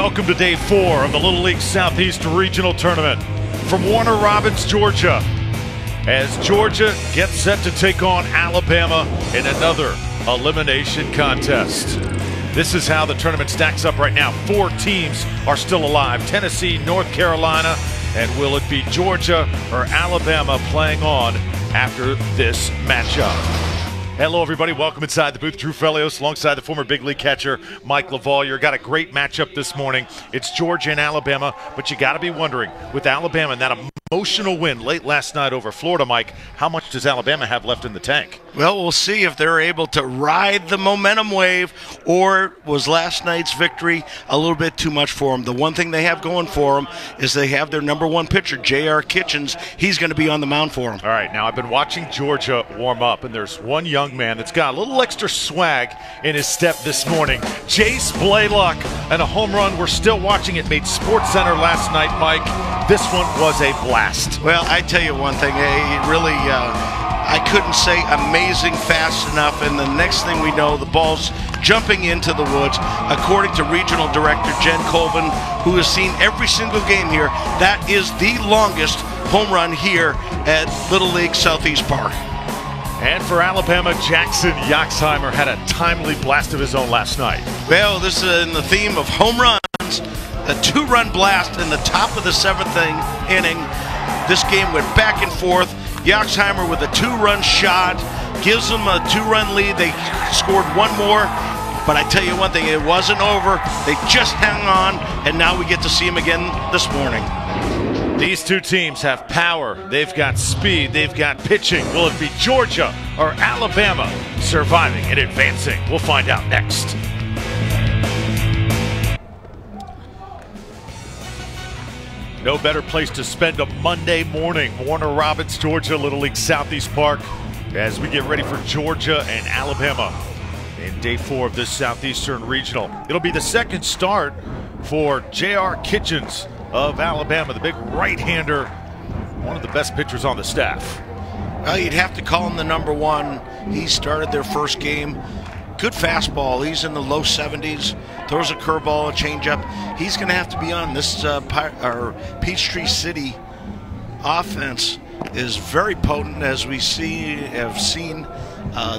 Welcome to day 4 of the Little League Southeast Regional Tournament from Warner Robins, Georgia, as Georgia gets set to take on Alabama in another elimination contest. This is how the tournament stacks up right now. 4 teams are still alive: Tennessee, North Carolina, and will it be Georgia or Alabama playing on after this matchup? Hello everybody, welcome inside the booth. Drew Felios alongside the former big league catcher Mike LaValliere. Got a great matchup this morning. It's Georgia and Alabama, but you got to be wondering, with Alabama and that emotional win late last night over Florida, Mike, how much does Alabama have left in the tank? Well, we'll see if they're able to ride the momentum wave, or was last night's victory a little bit too much for them. The one thing they have going for them is they have their #1 pitcher, J.R. Kitchens. He's going to be on the mound for them. All right, now I've been watching Georgia warm up, and there's one young man that's got a little extra swag in his step this morning. Jace Blaylock, and a home run. We're still watching it. Made SportsCenter last night, Mike. This one was a blast. Well, I tell you one thing, really, I couldn't say amazing fast enough, and the next thing we know, the ball's jumping into the woods. According to Regional Director Jen Colvin, who has seen every single game here, that is the longest home run here at Little League Southeast Park. And for Alabama, Jackson Yoxheimer had a timely blast of his own last night. Well, this is in the theme of home runs. A 2-run blast in the top of the 7th inning. This game went back and forth. Yoxheimer with a 2-run shot gives them a 2-run lead. They scored one more, but I tell you one thing, it wasn't over. They just hung on, and now we get to see them again this morning. These two teams have power, they've got speed, they've got pitching. Will it be Georgia or Alabama surviving and advancing? We'll find out next. No better place to spend a Monday morning. Warner Robins, Georgia, Little League Southeast Park, as we get ready for Georgia and Alabama in day 4 of this Southeastern Regional. It'll be the second start for J.R. Kitchens of Alabama, the big right-hander, one of the best pitchers on the staff. Well, you'd have to call him the #1. He started their first game. Good fastball. He's in the low 70s. Throws a curveball, a changeup. He's going to have to be on. This Peachtree City offense is very potent, as we have seen.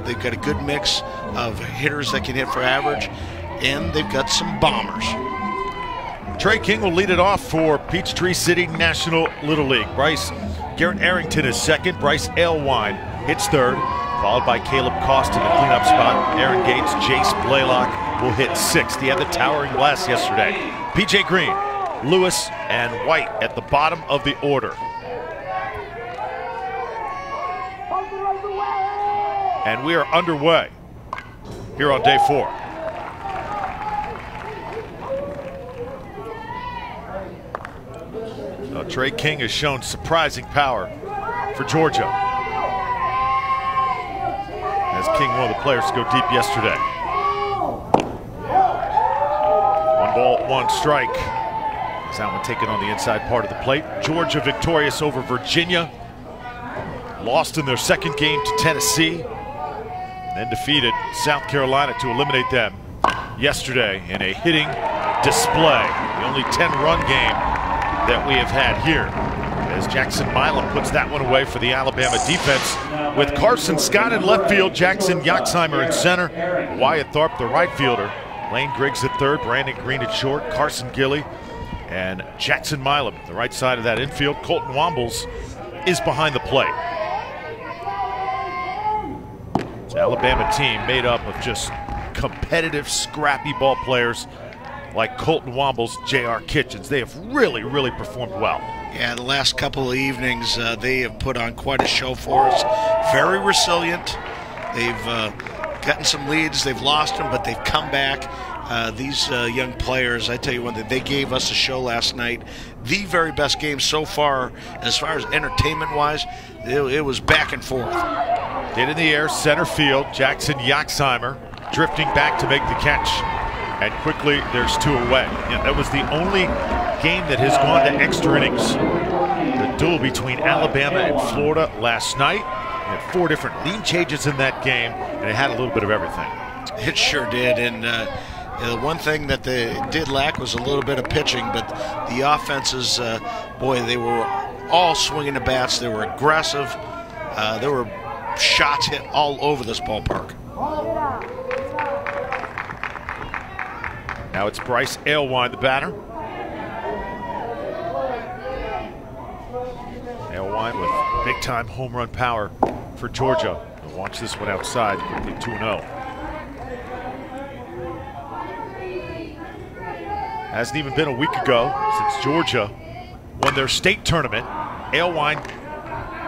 They've got a good mix of hitters that can hit for average, and they've got some bombers. Trey King will lead it off for Peachtree City National Little League. Garrett Arrington is second. Bryce Alewine hits third, followed by Caleb Cost in the cleanup spot. Aaron Gates, Jace Blaylock will hit 6th. He had the towering blast yesterday. PJ Green, Lewis, and White at the bottom of the order. And we are underway here on day 4. Trey King has shown surprising power for Georgia, as King, one of the players to go deep yesterday. 1 ball, 1 strike. That one taken on the inside part of the plate. Georgia victorious over Virginia. Lost in their second game to Tennessee. Then defeated South Carolina to eliminate them yesterday in a hitting display. The only 10-run game that we have had here, as Jackson Milam puts that one away for the Alabama defense, with Carson Scott in left field, Jackson Yoxheimer in center, Wyatt Tharp the right fielder, Lane Griggs at third, Brandon Green at short, Carson Gilly, and Jackson Milam the right side of that infield. Colton Wombles is behind the plate. It's an Alabama team made up of just competitive, scrappy ball players like Colton Wombles, J.R. Kitchens. They have really, really performed well. Yeah, the last couple of evenings, they have put on quite a show for us. Very resilient. They've gotten some leads. They've lost them, but they've come back. These young players, I tell you one thing, they gave us a show last night. The very best game so far as entertainment-wise. It was back and forth. Hit in the air, center field. Jackson Yoxheimer drifting back to make the catch. And quickly, there's 2 away. Yeah, that was the only game that has gone to extra innings. The duel between Alabama and Florida last night. They had 4 different lead changes in that game, and it had a little bit of everything. It sure did, and The one thing that they did lack was a little bit of pitching, but the offenses, boy, they were all swinging the bats. They were aggressive. There were shots hit all over this ballpark. Now it's Bryce Aylwine, the batter. Aylwine with big-time home run power for Georgia. We'll watch this one outside. It'll be 2-0. Hasn't even been a week ago since Georgia won their state tournament. Aylwine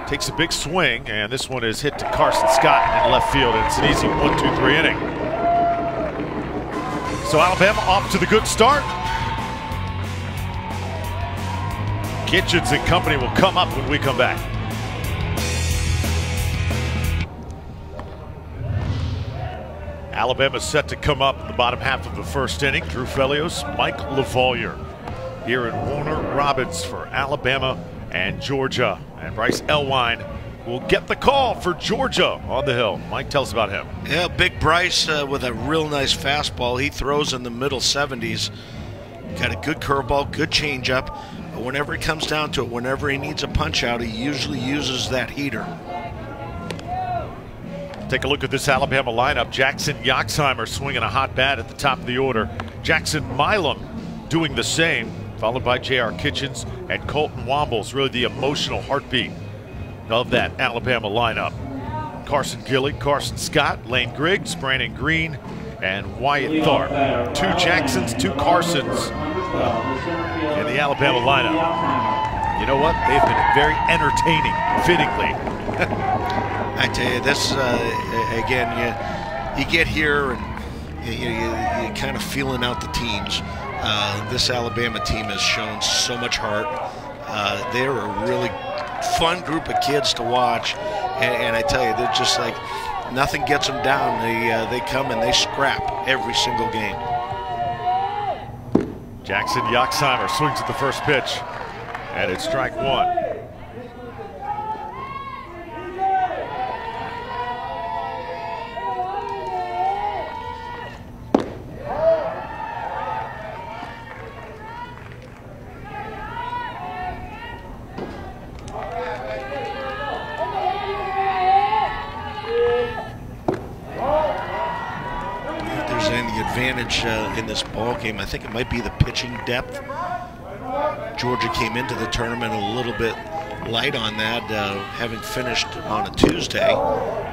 takes a big swing, and this one is hit to Carson Scott in left field, and it's an easy 1-2-3 inning. So Alabama off to the good start. Kitchens and company will come up when we come back. Alabama's set to come up in the bottom half of the first inning. Drew Felios, Mike LaValliere here in Warner Robins for Alabama and Georgia. And Bryce Aylwine will get the call for Georgia on the hill. Mike, tell us about him. Yeah, big Bryce with a real nice fastball. He throws in the middle 70s. Got a good curveball, good changeup. But whenever it comes down to it, whenever he needs a punch out, he usually uses that heater. Take a look at this Alabama lineup. Jackson Yoxheimer swinging a hot bat at the top of the order. Jackson Milam doing the same, followed by J.R. Kitchens and Colton Wombles, really the emotional heartbeat of that Alabama lineup. Carson Gilly, Carson Scott, Lane Griggs, Brandon Green, and Wyatt Tharp. 2 Jacksons, 2 Carsons in the Alabama lineup. You know what? They've been very entertaining, fittingly. I tell you, this, again, you get here and you're kind of feeling out the teams. This Alabama team has shown so much heart. They're a really fun group of kids to watch. And I tell you, they're just like, nothing gets them down. They come and they scrap every single game. Jackson Yoxheimer swings at the first pitch, and it's strike 1. Advantage in this ball game, I think it might be the pitching depth. Georgia came into the tournament a little bit light on that, having finished on a Tuesday.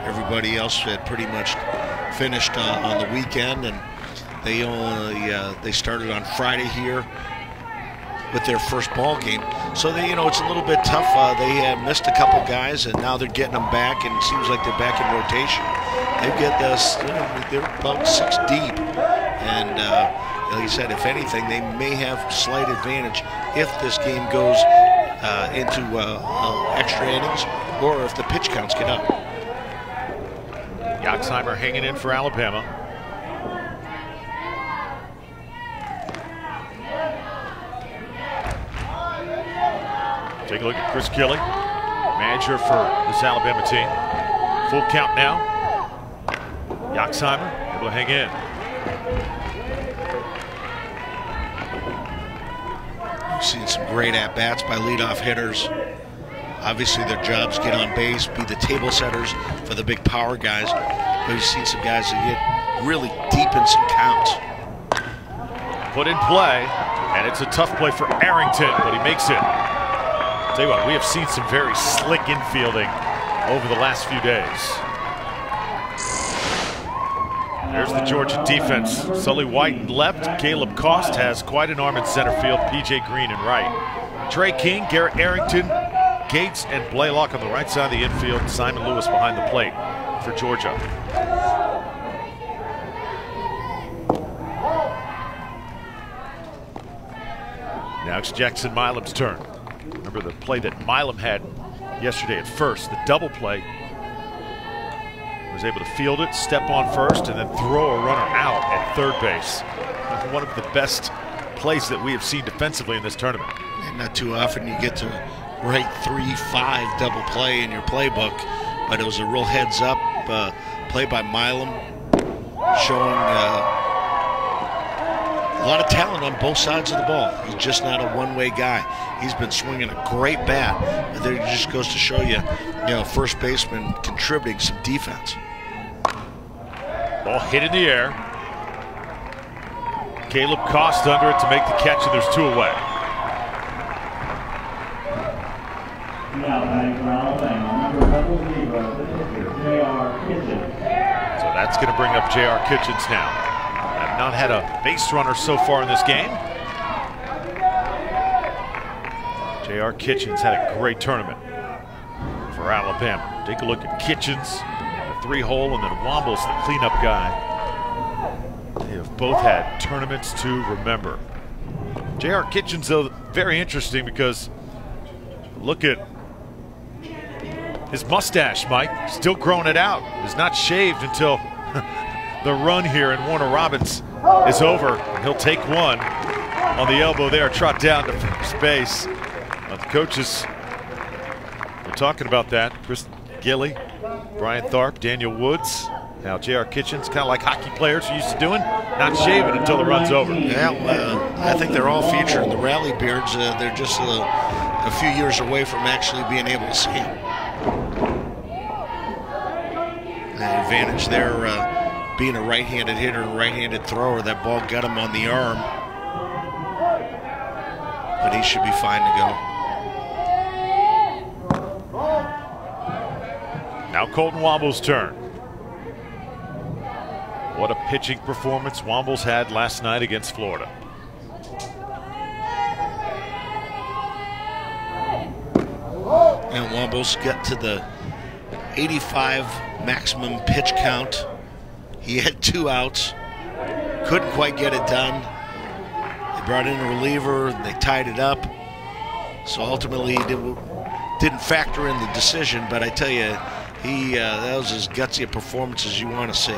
Everybody else had pretty much finished on the weekend, and they started on Friday here with their first ball game. So they, it's a little bit tough. They had missed a couple guys, and now they're getting them back, and it seems like they're back in rotation. They've got this, they're about 6 deep, and like I said, if anything, they may have slight advantage if this game goes into extra innings, or if the pitch counts get up. Yoxheimer hanging in for Alabama. Take a look at Chris Gilly, manager for this Alabama team. Full count now. Yoxheimer able to hang in. You've seen some great at-bats by leadoff hitters. Obviously their jobs get on base, be the table setters for the big power guys. But you've seen some guys that get really deep in some counts. Put in play, and it's a tough play for Arrington, but he makes it. Tell you what, we have seen some very slick infielding over the last few days. There's the Georgia defense. Sully White in left. Caleb Cost has quite an arm in center field. P.J. Green in right. Trey King, Garrett Arrington, Gates, and Blaylock on the right side of the infield. Simon Lewis behind the plate for Georgia. Now it's Jackson Milam's turn. Remember the play that Milam had yesterday at first, the double play. Was able to field it, step on first, and then throw a runner out at third base. One of the best plays that we have seen defensively in this tournament. And not too often you get to write 3-5 double play in your playbook, but it was a real heads-up play by Milam, showing A lot of talent on both sides of the ball. He's just not a one-way guy. He's been swinging a great bat. But there it just goes to show you, first baseman contributing some defense. Ball hit in the air. Caleb Cost under it to make the catch, and there's 2 away. So that's going to bring up J.R. Kitchens now. Have not had a base runner so far in this game. J.R. Kitchens had a great tournament for Alabama. Take a look at Kitchens, the 3-hole, and then Wombles, the cleanup guy. They have both had tournaments to remember. J.R. Kitchens, though, very interesting because look at his mustache, Mike. Still growing it out. Is not shaved until the run here in Warner Robins is over. And he'll take one on the elbow there, trot down to first base. The coaches were talking about that. Chris Gilly, Brian Tharp, Daniel Woods. Now J.R. Kitchens, kind of like hockey players are used to doing, not shaving until the run's over. Yeah, I think they're all featuring the rally beards. They're just a few years away from actually being able to see them. The advantage there, being a right-handed hitter and right-handed thrower, that ball got him on the arm. But he should be fine to go. Now Colton Womble's turn. What a pitching performance Wombles had last night against Florida. And Wombles got to the 85 maximum pitch count. He had 2 outs. Couldn't quite get it done. They brought in a reliever. They tied it up. So ultimately he didn't factor in the decision, but I tell you, that was as gutsy a performance as you want to see.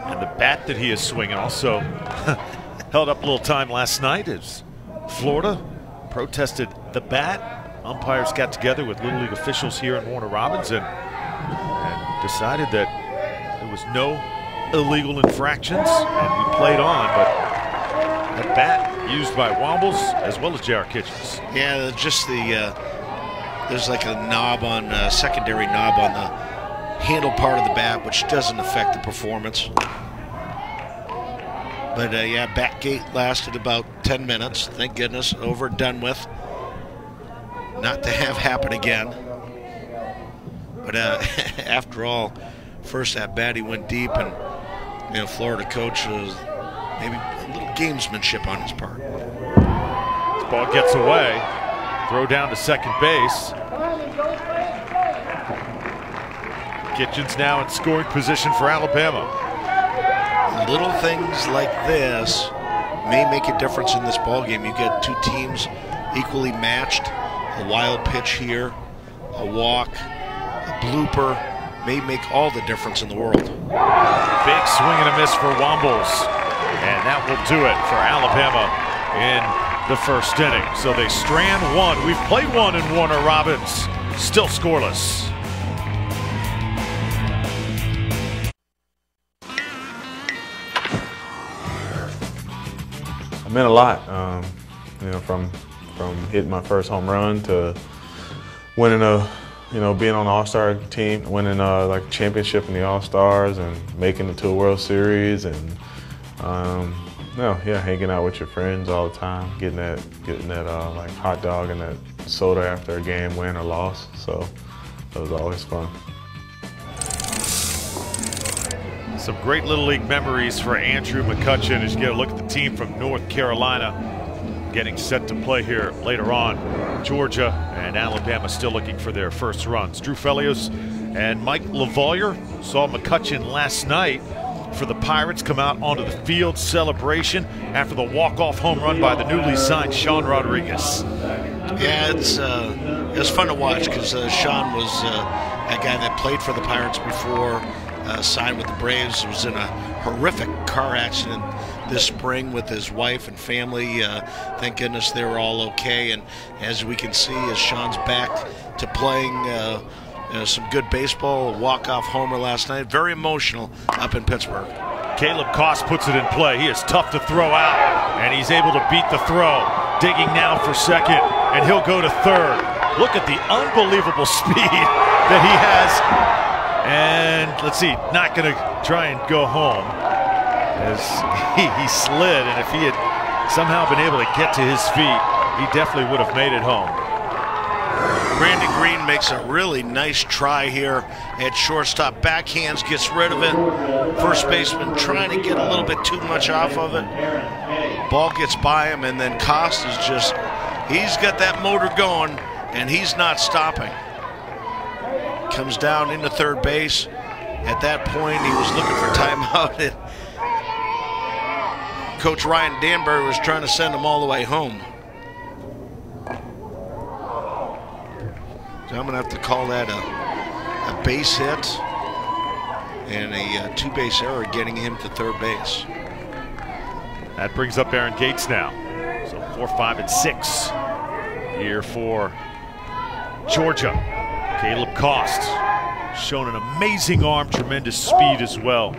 And the bat that he is swinging also held up a little time last night as Florida protested the bat. Umpires got together with Little League officials here in Warner Robins and decided that there was no illegal infractions, and we played on, but that bat used by Wombles as well as J.R. Kitchens. Yeah, just there's like a knob on, secondary knob on the handle part of the bat, which doesn't affect the performance. But yeah, bat gate lasted about 10 minutes. Thank goodness, over, done with. Not to have happen again. But after all, first at bat he went deep, and Florida coach was maybe a little gamesmanship on his part. This ball gets away. Throw down to second base. Kitchens now in scoring position for Alabama. Little things like this may make a difference in this ballgame. You get 2 teams equally matched. A wild pitch here, a walk, a blooper may make all the difference in the world. Big swing and a miss for Wombles. And that will do it for Alabama in the first inning. So they strand 1. We've played 1 in Warner Robins. Still scoreless. It meant a lot, from hitting my first home run to winning being on the All-Star team, winning like a championship in the All-Stars and making it to a World Series, and hanging out with your friends all the time, getting that like hot dog and that soda after a game, win or loss. So it was always fun. Some great Little League memories for Andrew McCutcheon as you get a look at the team from North Carolina getting set to play here later on. Georgia and Alabama still looking for their first runs. Drew Felios and Mike LaValliere saw McCutcheon last night for the Pirates come out onto the field celebration after the walk-off home run by the newly signed Sean Rodriguez. Yeah, it was fun to watch because Sean was a guy that played for the Pirates before, signed with the Braves, was in a horrific car accident this spring with his wife and family. Thank goodness they were all okay, and as we can see, as Sean's back to playing some good baseball, a walk-off homer last night, very emotional up in Pittsburgh. Caleb Koss puts it in play. He is tough to throw out, and he's able to beat the throw. Digging now for second, and he'll go to third. Look at the unbelievable speed that he has. And let's see, not going to try and go home as he slid, and if he had somehow been able to get to his feet, he definitely would have made it home. Brandon Green makes a really nice try here at shortstop. Backhands, gets rid of it. First baseman trying to get a little bit too much off of it. Ball gets by him, and then Koss is just, he's got that motor going, and he's not stopping. Comes down into third base. At that point, he was looking for timeout. Coach Ryan Danbury was trying to send him all the way home. So I'm going to have to call that a base hit and a two-base error, getting him to third base. That brings up Aaron Gates now. So 4, 5, and 6 here for Georgia. Caleb Koss shown an amazing arm, tremendous speed as well.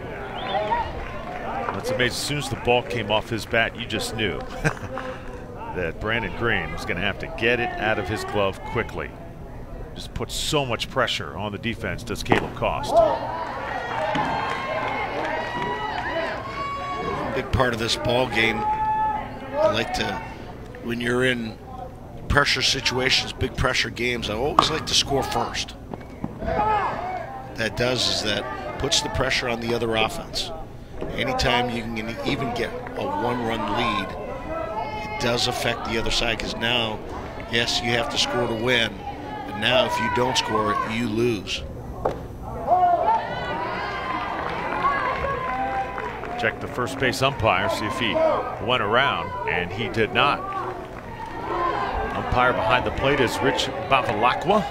That's amazing. As soon as the ball came off his bat, you just knew that Brandon Green was going to have to get it out of his glove quickly. Just puts so much pressure on the defense, does Caleb Koss. A big part of this ball game, I like to, when you're in pressure situations, big pressure games, I always like to score first. That does is that puts the pressure on the other offense. Anytime you can even get a one-run lead, it does affect the other side, because now, yes, you have to score to win. Now, if you don't score it, you lose. Check the first base umpire, see if he went around, and he did not. Umpire behind the plate is Rich Bavalakwa.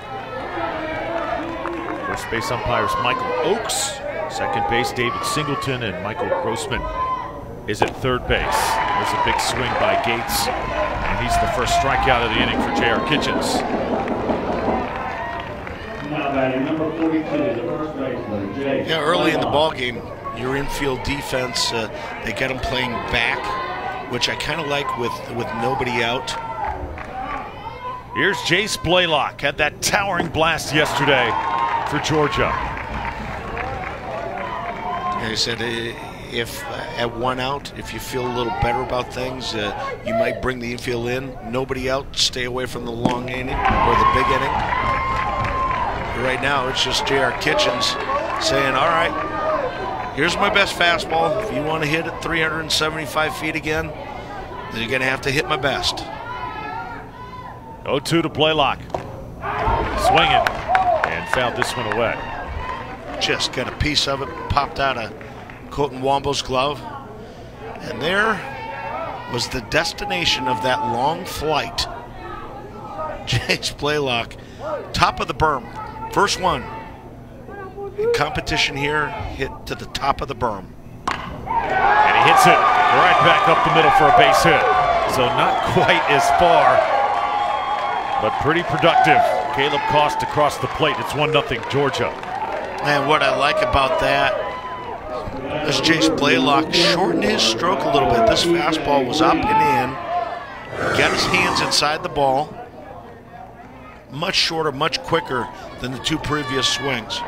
First base umpire is Michael Oakes. Second base, David Singleton, and Michael Grossman is at third base. There's a big swing by Gates, and he's the first strikeout of the inning for J.R. Kitchens. Yeah, early in the ball game, your infield defense, they got them playing back, which I kind of like with nobody out. Here's Jace Blaylock, had that towering blast yesterday for Georgia. And I said, if at one out, if you feel a little better about things, you might bring the infield in. Nobody out, stay away from the long inning or the big inning. Right now, it's just J.R. Kitchens saying, all right, here's my best fastball. If you want to hit it 375 feet again, then you're going to have to hit my best. 0-2 to Blaylock. Swinging, and fouled this one away. Just got a piece of it, popped out of Colton Wombo's glove. And there was the destination of that long flight. Jace Blaylock, top of the berm. First one in competition here, hit to the top of the berm. And he hits it right back up the middle for a base hit. So not quite as far, but pretty productive. Caleb Koss across the plate. It's 1-0 Georgia. And what I like about that is Jace Blaylock shortened his stroke a little bit. This fastball was up and in. Got his hands inside the ball. Much shorter, much quicker than the two previous swings.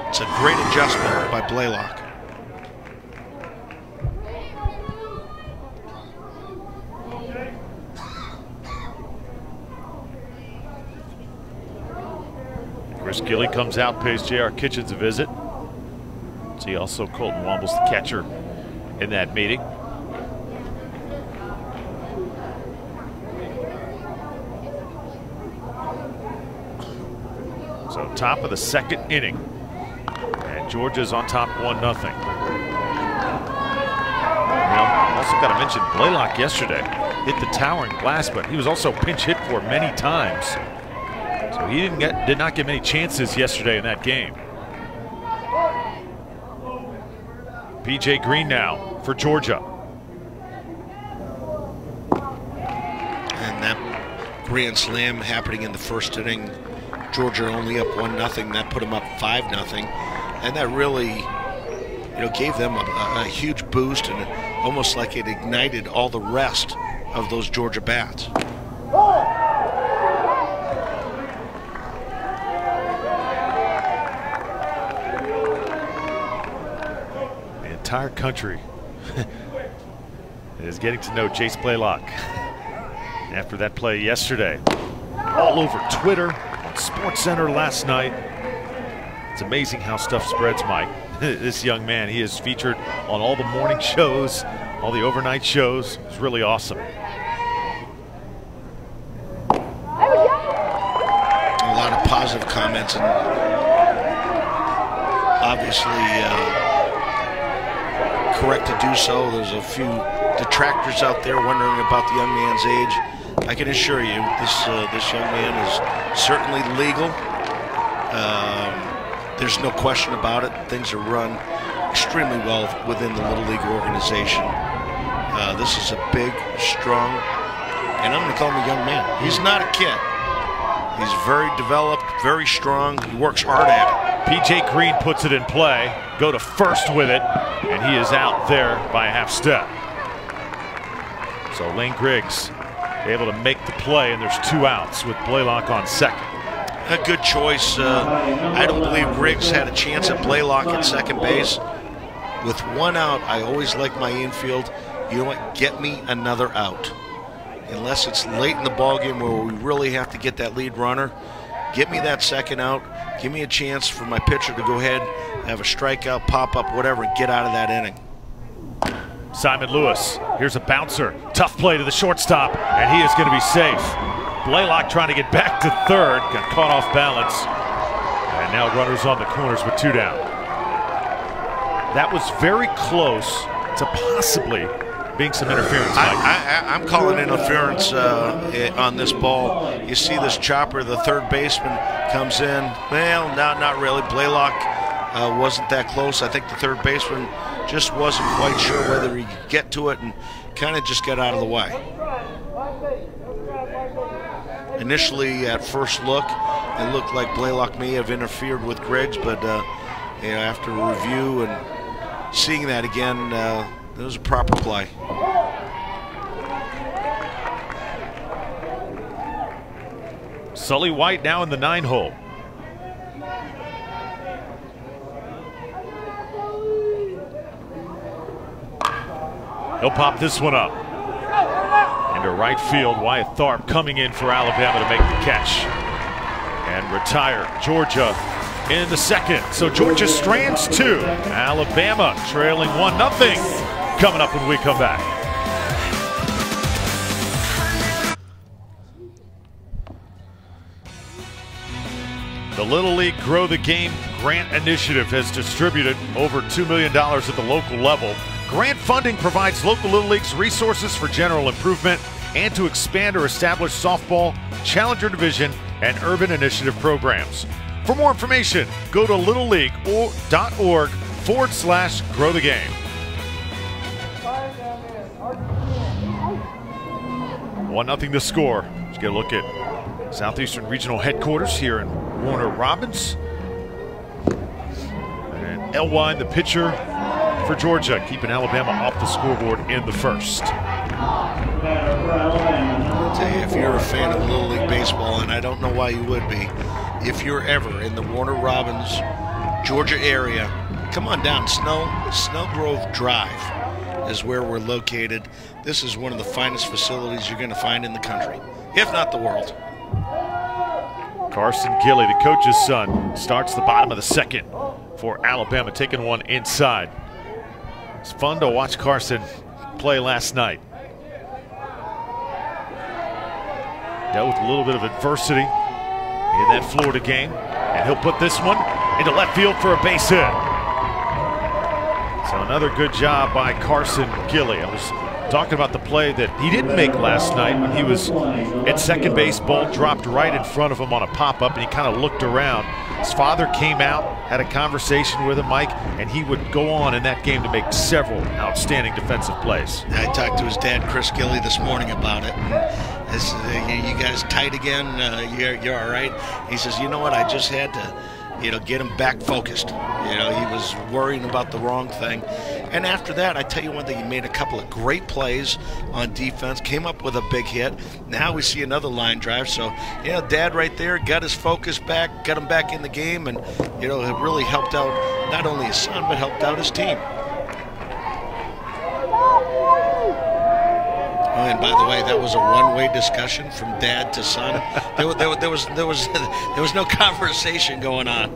It's a great adjustment by Blaylock. Chris Gilly comes out, pays J.R. Kitchens a visit. See also Colton Wombles, the catcher, in that meeting. So top of the second inning, and Georgia's on top 1-0. Now, also got to mention Blaylock yesterday hit the towering blast, but he was also pinch hit for many times. So he did not get many chances yesterday in that game. P.J. Green now for Georgia. And that grand slam happening in the first inning. Georgia only up 1-0. That put them up 5-0. And that really gave them a huge boost, and almost like it ignited all the rest of those Georgia bats. The entire country is getting to know Jace Blaylock after that play yesterday. All over Twitter, on SportsCenter last night. It's amazing how stuff spreads, Mike. This young man, he is featured on all the morning shows, all the overnight shows. It's really awesome. A lot of positive comments, and obviously correct to do so. There's a few detractors out there wondering about the young man's age. I can assure you, this young man is certainly legal. There's no question about it. Things are run extremely well within the Little League organization. This is a big, strong, and I'm going to call him a young man. He's not a kid. He's very developed, very strong. He works hard at it. PJ Green puts it in play. Go to first with it, and he is out there by a half step. So Lane Griggs able to make the play, and there's 2 outs with Blaylock on second. A good choice. I don't believe Griggs had a chance at Blaylock at second base. With 1 out, I always like my infield. You know what? Get me another out. Unless it's late in the ballgame where we really have to get that lead runner, get me that second out. Give me a chance for my pitcher to go ahead, have a strikeout, pop up, whatever, and get out of that inning. Simon Lewis, here's a bouncer. Tough play to the shortstop, and he is going to be safe. Blaylock trying to get back to third, got caught off balance. And now runners on the corners with 2 down. That was very close to possibly being some interference. I'm calling interference on this ball. You see this chopper, the third baseman comes in. Well, not really. Blaylock wasn't that close. I think the third baseman just wasn't quite sure whether he could get to it and kind of just get out of the way. Initially, at first look, it looked like Blaylock may have interfered with Griggs, but after review and seeing that again, it was a proper play. Sully White now in the 9-hole. He'll pop this one up. Into right field, Wyatt Tharp coming in for Alabama to make the catch. And retire Georgia in the second. So Georgia strands 2. Alabama trailing 1-0. Coming up when we come back. The Little League Grow the Game Grant Initiative has distributed over $2 million at the local level. Grant funding provides local Little Leagues resources for general improvement and to expand or establish softball, Challenger Division, and urban initiative programs. For more information, go to littleleague.org/grow-the-game. 1-0 to score. Let's get a look at Southeastern Regional Headquarters here in Warner Robins. And Elwine, the pitcher for Georgia, keeping Alabama off the scoreboard in the first. I'll tell you, if you're a fan of Little League Baseball, and I don't know why you would be, if you're ever in the Warner Robins, Georgia area, come on down. Snellgrove Drive is where we're located. This is one of the finest facilities you're going to find in the country, if not the world. Carson Gilly, the coach's son, starts the bottom of the second for Alabama, taking one inside. It's fun to watch Carson play last night. Dealt with a little bit of adversity in that Florida game, and he'll put this one into left field for a base hit. So another good job by Carson Gilly. I was talking about the play that he didn't make last night when he was at second base. Ball dropped right in front of him on a pop-up, and he kind of looked around. His father came out, had a conversation with him, Mike, and he would go on in that game to make several outstanding defensive plays. I talked to his dad, Chris Gilly, this morning about it. And I said, you guys tight again? You're all right? He says, you know what? I just had to get him back focused. He was worrying about the wrong thing. And after that, I tell you one thing, he made a couple of great plays on defense, came up with a big hit. Now we see another line drive. So, Dad right there got his focus back, got him back in the game, and, it really helped out not only his son, but helped out his team. Oh, and by the way, that was a one-way discussion from dad to son. There was no conversation going on.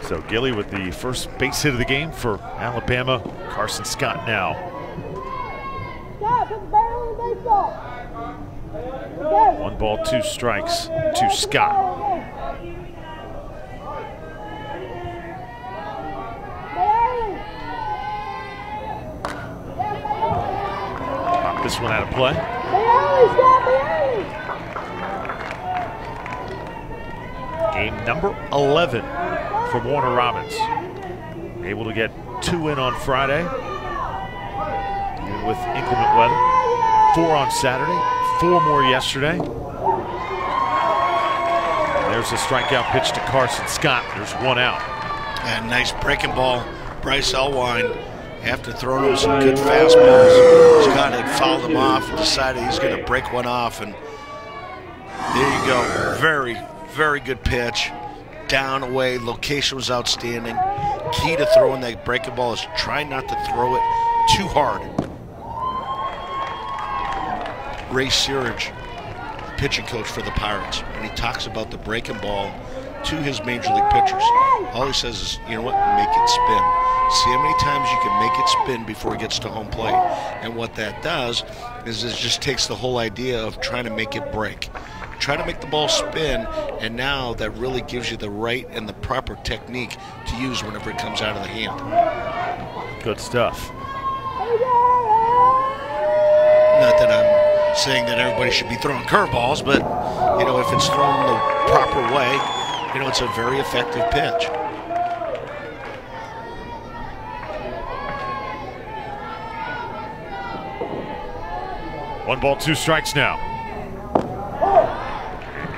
So Gilly with the first base hit of the game for Alabama. Carson Scott now. 1 ball, 2 strikes to Scott. Pop this one out of play. Game number 11 for Warner Robins. Able to get 2 in on Friday, even with inclement weather. 4 on Saturday, 4 more yesterday. There's a strikeout pitch to Carson Scott. There's 1 out. And nice breaking ball. Bryce Elwine, after throwing him some good fastballs, Scott had fouled him off and decided he's going to break one off. And there you go. Very, very good pitch. Down, away, location was outstanding. Key to throwing that breaking ball is try not to throw it too hard. Ray Searage, pitching coach for the Pirates, when he talks about the breaking ball to his major league pitchers, all he says is, you know what, make it spin. See how many times you can make it spin before it gets to home plate. And what that does is it just takes the whole idea of trying to make it break. Try to make the ball spin, and now that really gives you the right and the proper technique to use whenever it comes out of the hand. Good stuff. Not that I'm saying that everybody should be throwing curveballs, but, if it's thrown the proper way, it's a very effective pitch. One ball, 2 strikes now.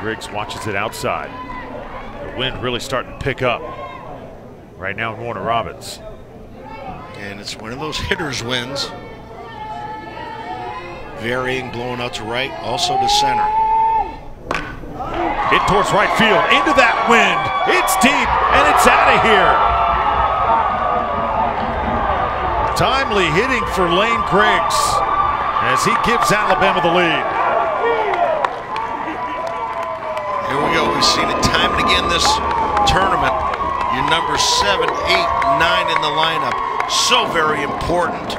Griggs watches it outside. The wind really starting to pick up right now in Warner Robins. And it's one of those hitter's winds. Varying, blowing out to right, also to center. Hit towards right field, into that wind. It's deep, and it's out of here. Timely hitting for Lane Griggs as he gives Alabama the lead. Here we go. We've seen it time and again this tournament. Your number 7, 8, 9 in the lineup. So very important.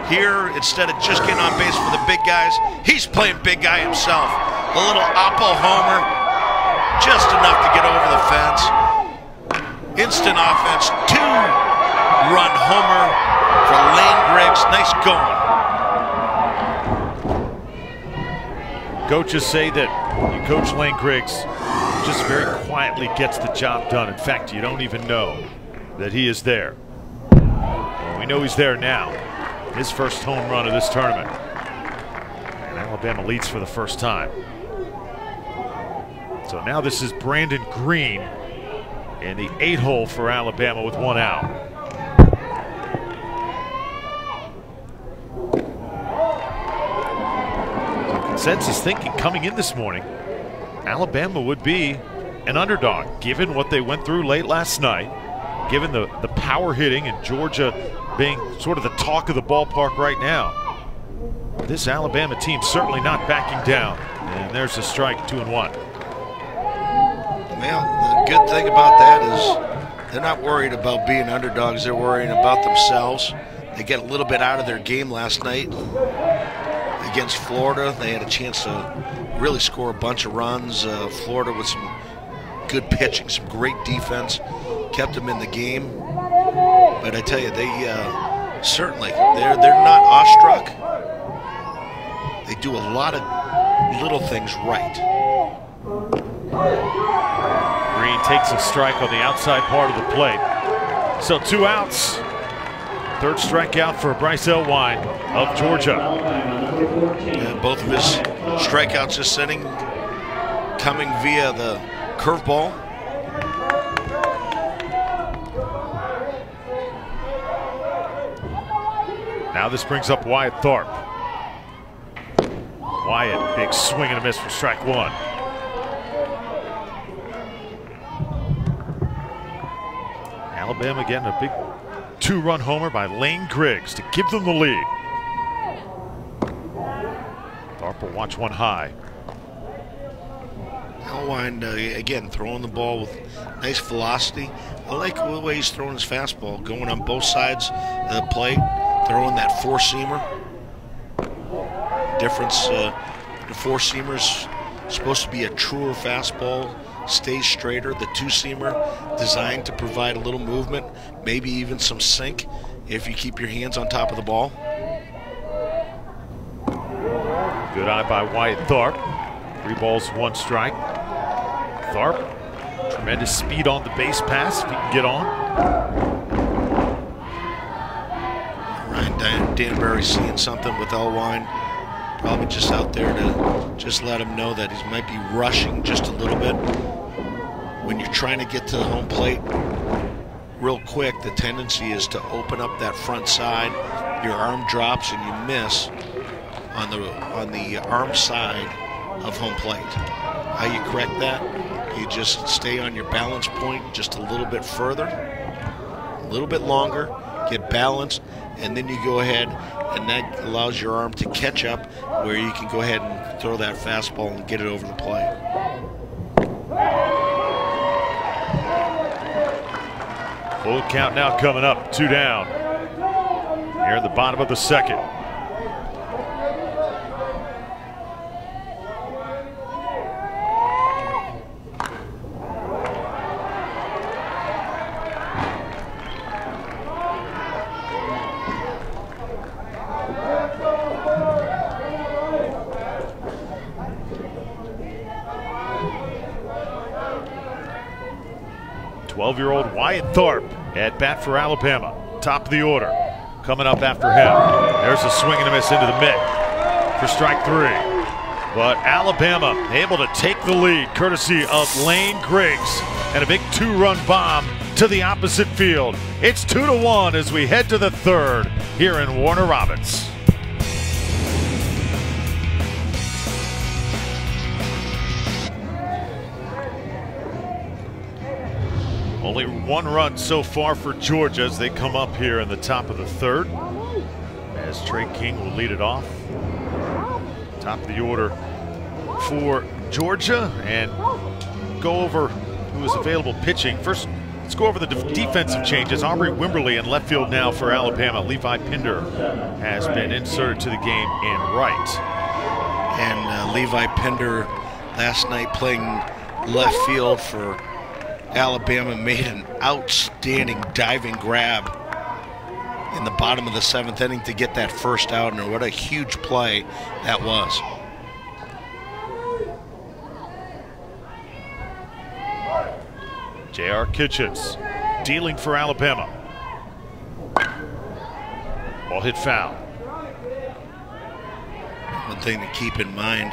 Here, instead of just getting on base for the big guys, he's playing big guy himself. A little Oppo homer, just enough to get over the fence. Instant offense, 2-run homer for Lane Griggs. Nice going. Coaches say that you coach Lane Griggs just very quietly gets the job done. In fact, you don't even know that he is there. Well, we know he's there now. His first home run of this tournament. And Alabama leads for the first time. So now this is Brandon Green in the 8-hole for Alabama with 1 out. Consensus thinking coming in this morning, Alabama would be an underdog given what they went through late last night, given the power hitting and Georgia being sort of the talk of the ballpark right now. This Alabama team certainly not backing down. And there's a strike, 2-1. Well, the good thing about that is they're not worried about being underdogs. They're worrying about themselves. They get a little bit out of their game last night against Florida. They had a chance to really score a bunch of runs. Florida with some good pitching, some great defense, kept them in the game. But I tell you, they certainly, they're not awestruck. They do a lot of little things right. Green takes a strike on the outside part of the plate. So 2 outs. 3rd strikeout for Bryce Elwine of Georgia. And both of his strikeouts this inning coming via the curveball. Now this brings up Wyatt Tharp. Wyatt, big swing and a miss for strike one. Alabama getting a big two-run homer by Lane Griggs to give them the lead. Tharp will watch one high. Elwine, again, throwing the ball with nice velocity. I like the way he's throwing his fastball, going on both sides of the plate, throwing that four-seamer. Difference, the four-seamer's supposed to be a truer fastball, stays straighter. The two-seamer designed to provide a little movement, maybe even some sink if you keep your hands on top of the ball. Good eye by Wyatt Tharp. 3 balls, 1 strike. Tharp, tremendous speed on the base pass if he can get on. Ryan Danbury seeing something with Elwine. Probably just out there to just let him know that he might be rushing just a little bit. When you're trying to get to the home plate real quick, the tendency is to open up that front side. Your arm drops and you miss on the arm side of home plate. How you correct that? You just stay on your balance point just a little bit further, a little bit longer, get balanced, and then you go ahead, and that allows your arm to catch up where you can go ahead and throw that fastball and get it over the plate. Full count now coming up, 2 down. Here in the bottom of the second. Year-old Wyatt Tharp at bat for Alabama. Top of the order. Coming up after him. There's a swing and a miss into the mitt for strike 3. But Alabama able to take the lead courtesy of Lane Griggs and a big 2-run bomb to the opposite field. It's 2-1 as we head to the 3rd here in Warner Robins. Only 1 run so far for Georgia as they come up here in the top of the 3rd. As Trey King will lead it off. Top of the order for Georgia, and go over who is available pitching. First, let's go over the defensive changes. Aubrey Wimberly in left field now for Alabama. Levi Pinder has been inserted to the game in right. And Levi Pinder last night playing left field for Alabama made an outstanding diving grab in the bottom of the 7th inning to get that first out, and what a huge play that was. J.R. Kitchens dealing for Alabama. Ball hit foul. One thing to keep in mind,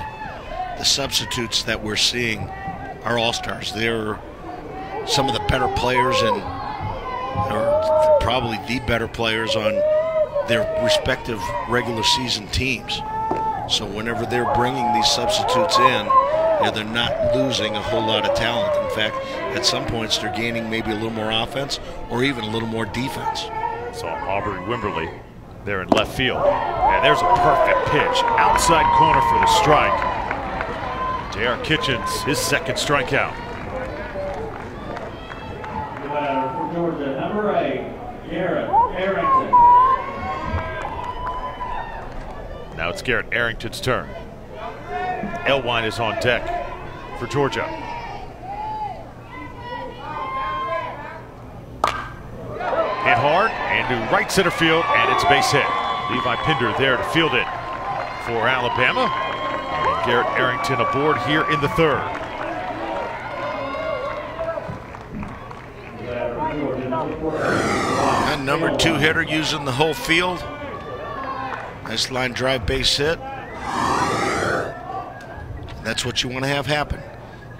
the substitutes that we're seeing are all-stars. They're some of the better players, and or probably the better players on their respective regular season teams. So whenever they're bringing these substitutes in, they're not losing a whole lot of talent. In fact, at some points they're gaining maybe a little more offense or even a little more defense. So Aubrey Wimberly there in left field. And there's a perfect pitch. Outside corner for the strike. J.R. Kitchens, his 2nd strikeout. For Georgia, number 8, Garrett Arrington. Now it's Garrett Arrington's turn. Elwine is on deck for Georgia. Hit hard and to right center field, and it's a base hit. Levi Pinder there to field it for Alabama. And Garrett Arrington aboard here in the 3rd. And number 2 hitter using the whole field. Nice line drive base hit. That's what you want to have happen.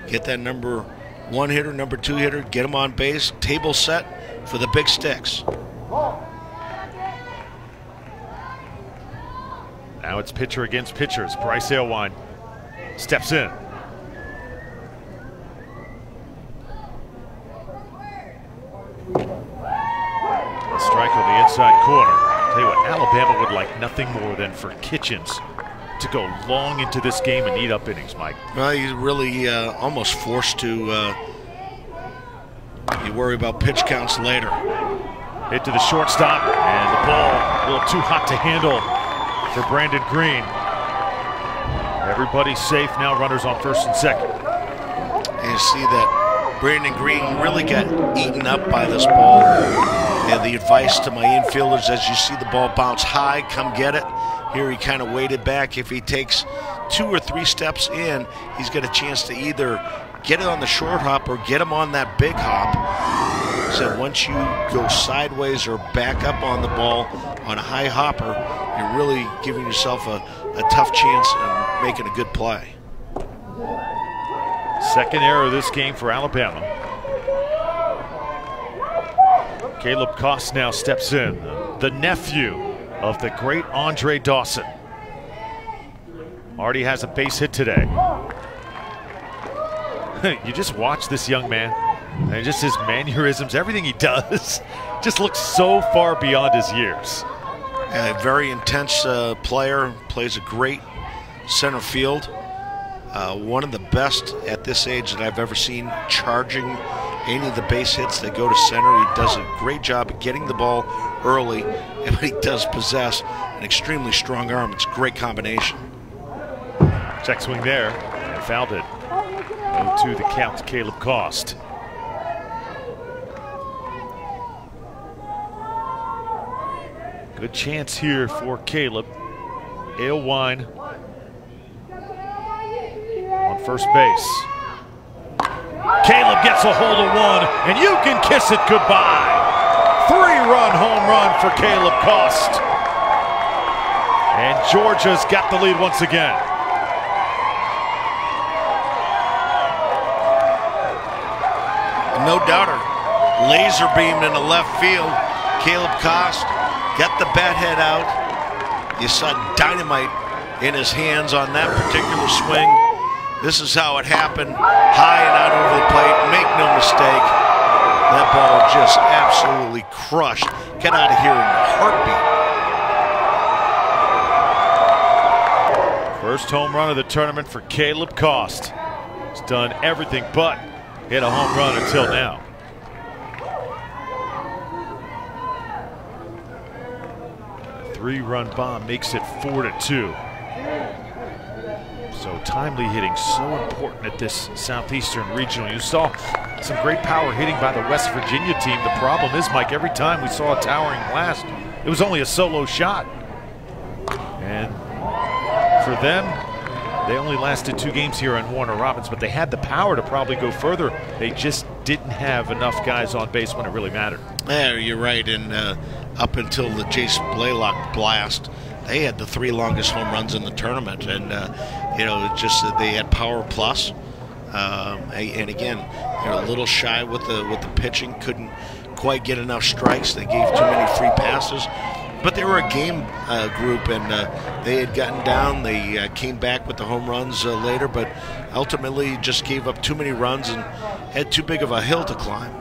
Get that number one hitter, number 2 hitter, get them on base, table set for the big sticks. Now it's pitcher against pitchers. Bryce Aylwine steps in. A strike on the inside corner. Tell you what, Alabama would like nothing more than for Kitchens to go long into this game and eat up innings, Mike. Well, he's really almost forced to you worry about pitch counts later. Hit to the shortstop, and the ball a little too hot to handle for Brandon Green. Everybody's safe now, runners on first and second. And you see that Brandon Green really got eaten up by this ball. And the advice to my infielders, as you see the ball bounce high, come get it. Here he kind of waited back. If he takes 2 or 3 steps in, he's got a chance to either get it on the short hop or get him on that big hop. So once you go sideways or back up on the ball on a high hopper, you're really giving yourself a tough chance of making a good play. Second error of this game for Alabama. Caleb Koss now steps in, the nephew of the great Andre Dawson. Already has a base hit today. You just watch this young man, and just his mannerisms, everything he does, just looks so far beyond his years. A very intense player, plays a great center field. One of the best at this age that I've ever seen charging any of the base hits that go to center. He does a great job of getting the ball early, and he does possess an extremely strong arm. It's a great combination. Check swing there, and fouled it. 0-2 the count to Caleb Koss. Good chance here for Caleb. Aylwine on first base. Caleb gets a hold of one, and you can kiss it goodbye. 3-run home run for Caleb Koss. And Georgia's got the lead once again. No doubter, laser beamed in the left field. Caleb Koss got the bat head out. You saw dynamite in his hands on that particular swing. This is how it happened, high and out over the plate. Make no mistake, that ball just absolutely crushed. Get out of here in a heartbeat. First home run of the tournament for Caleb Koss. He's done everything but hit a home run until now. A 3-run bomb makes it 4-2. So timely hitting, so important at this Southeastern Regional. You saw some great power hitting by the West Virginia team. The problem is, Mike, every time we saw a towering blast, it was only a solo shot. And for them, they only lasted 2 games here on Warner Robins, but they had the power to probably go further. They just didn't have enough guys on base when it really mattered. Yeah, you're right. And up until the Jace Blaylock blast, they had the 3 longest home runs in the tournament. And, you know, it's just that they had power plus. And again, they're a little shy with the pitching. Couldn't quite get enough strikes. They gave too many free passes. But they were a game group, and they had gotten down. They came back with the home runs later, but ultimately just gave up too many runs and had too big of a hill to climb.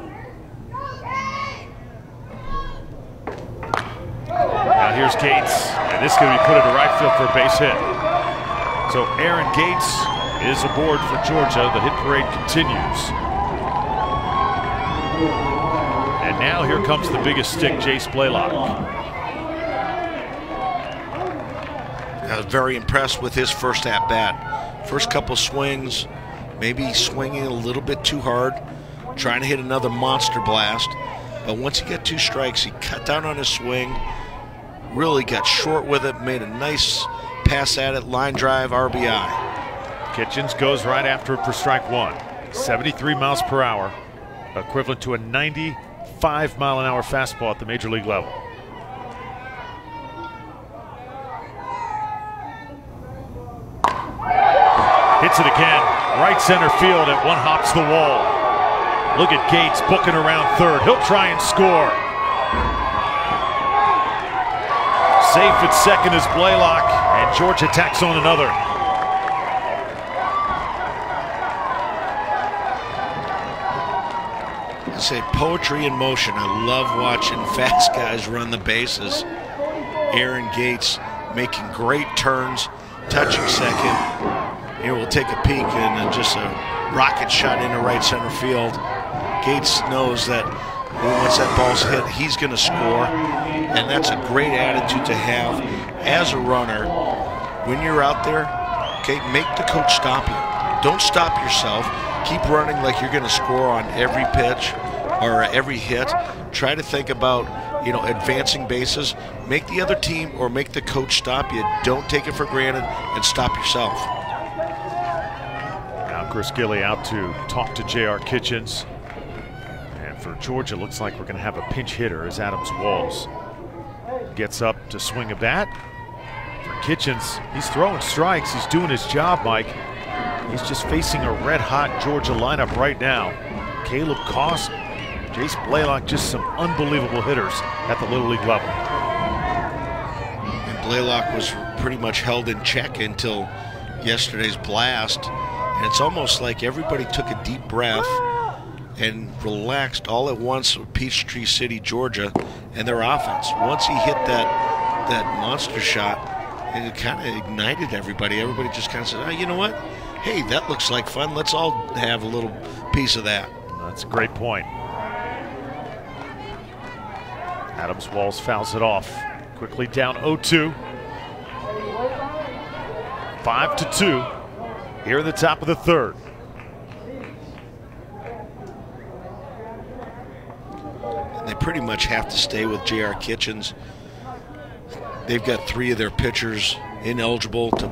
Now here's Gates, and this is going to be put into right field for a base hit. So Aaron Gates is aboard for Georgia. The hit parade continues. And now here comes the biggest stick, Jace Blaylock. I was very impressed with his first at-bat. First couple swings, maybe swinging a little bit too hard, trying to hit another monster blast. But once he got 2 strikes, he cut down on his swing, really got short with it, made a nice pass at it, line drive, RBI. Kitchens goes right after it for strike 1. 73 miles per hour, equivalent to a 95-mile-an-hour fastball at the major league level. Hits it again, right center field, and one hops the wall. Look at Gates booking around third. He'll try and score. Safe at second is Blaylock, and Georgia tacks on another. I say poetry in motion. I love watching fast guys run the bases. Aaron Gates making great turns, touching second. Here we'll take a peek and just a rocket shot into right center field. Gates knows that once that ball's hit, he's going to score, and that's a great attitude to have as a runner. When you're out there, okay, make the coach stop you. Don't stop yourself. Keep running like you're going to score on every pitch or every hit. Try to think about, you know, advancing bases. Make the other team or make the coach stop you. Don't take it for granted and stop yourself. Now Chris Gilly out to talk to J.R. Kitchens. And for Georgia, looks like we're going to have a pinch hitter as Adams Walls gets up to swing a bat. For Kitchens, he's throwing strikes. He's doing his job, Mike. He's just facing a red-hot Georgia lineup right now. Caleb Koss, Jace Blaylock, just some unbelievable hitters at the Little League level. And Blaylock was pretty much held in check until yesterday's blast. And it's almost like everybody took a deep breath and relaxed all at once with Peachtree City, Georgia, and their offense. Once he hit that monster shot, and it kind of ignited everybody. Everybody just kind of said, oh, you know what? Hey, that looks like fun. Let's all have a little piece of that. That's a great point. Adams Walls fouls it off. Quickly down 0-2. 5-2 here in the top of the third. And they pretty much have to stay with J.R. Kitchens. They've got 3 of their pitchers ineligible to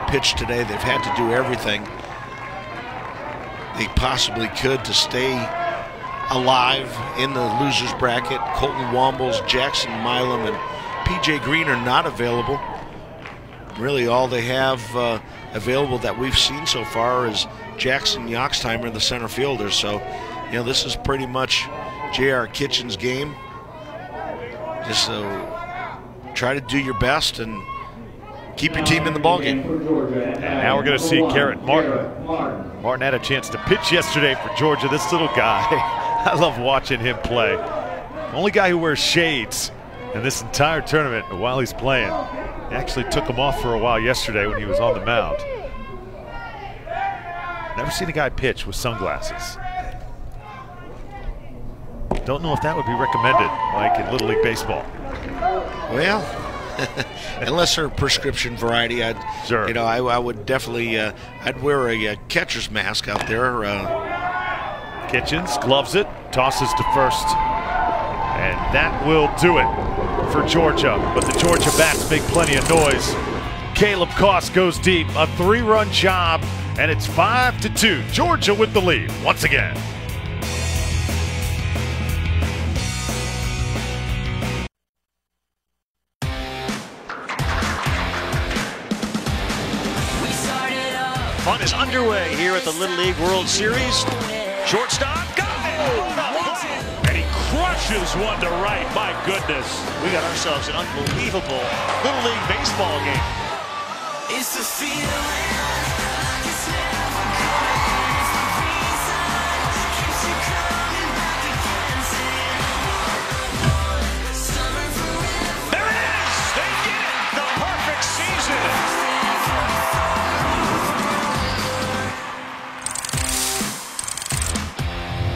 pitch today. They've had to do everything they possibly could to stay alive in the losers bracket. Colton Wombles, Jackson Milam, and P.J. Green are not available. Really all they have available that we've seen so far is Jackson Yoxtheimer, the center fielder. So, you know, this is pretty much J.R. Kitchens' game. Just try to do your best and keep your team in the ballgame. And now we're going to see Garrett Martin. Martin had a chance to pitch yesterday for Georgia. This little guy, I love watching him play. Only guy who wears shades in this entire tournament while he's playing. He actually took him off for a while yesterday when he was on the mound. Never seen a guy pitch with sunglasses. Don't know if that would be recommended, like in Little League Baseball. Well, unless they're prescription variety, sure. You know, I would definitely, I'd wear a catcher's mask out there. Kitchens gloves it, tosses to first, and that will do it for Georgia. But the Georgia bats make plenty of noise. Caleb Koss goes deep, a 3-run job, and it's 5-2. Georgia with the lead once again. Fun is underway here at the Little League World Series. Shortstop, got it! And he crushes one to right. My goodness. We got ourselves an unbelievable Little League baseball game. It's a feeling. There it is! They get it! The perfect season!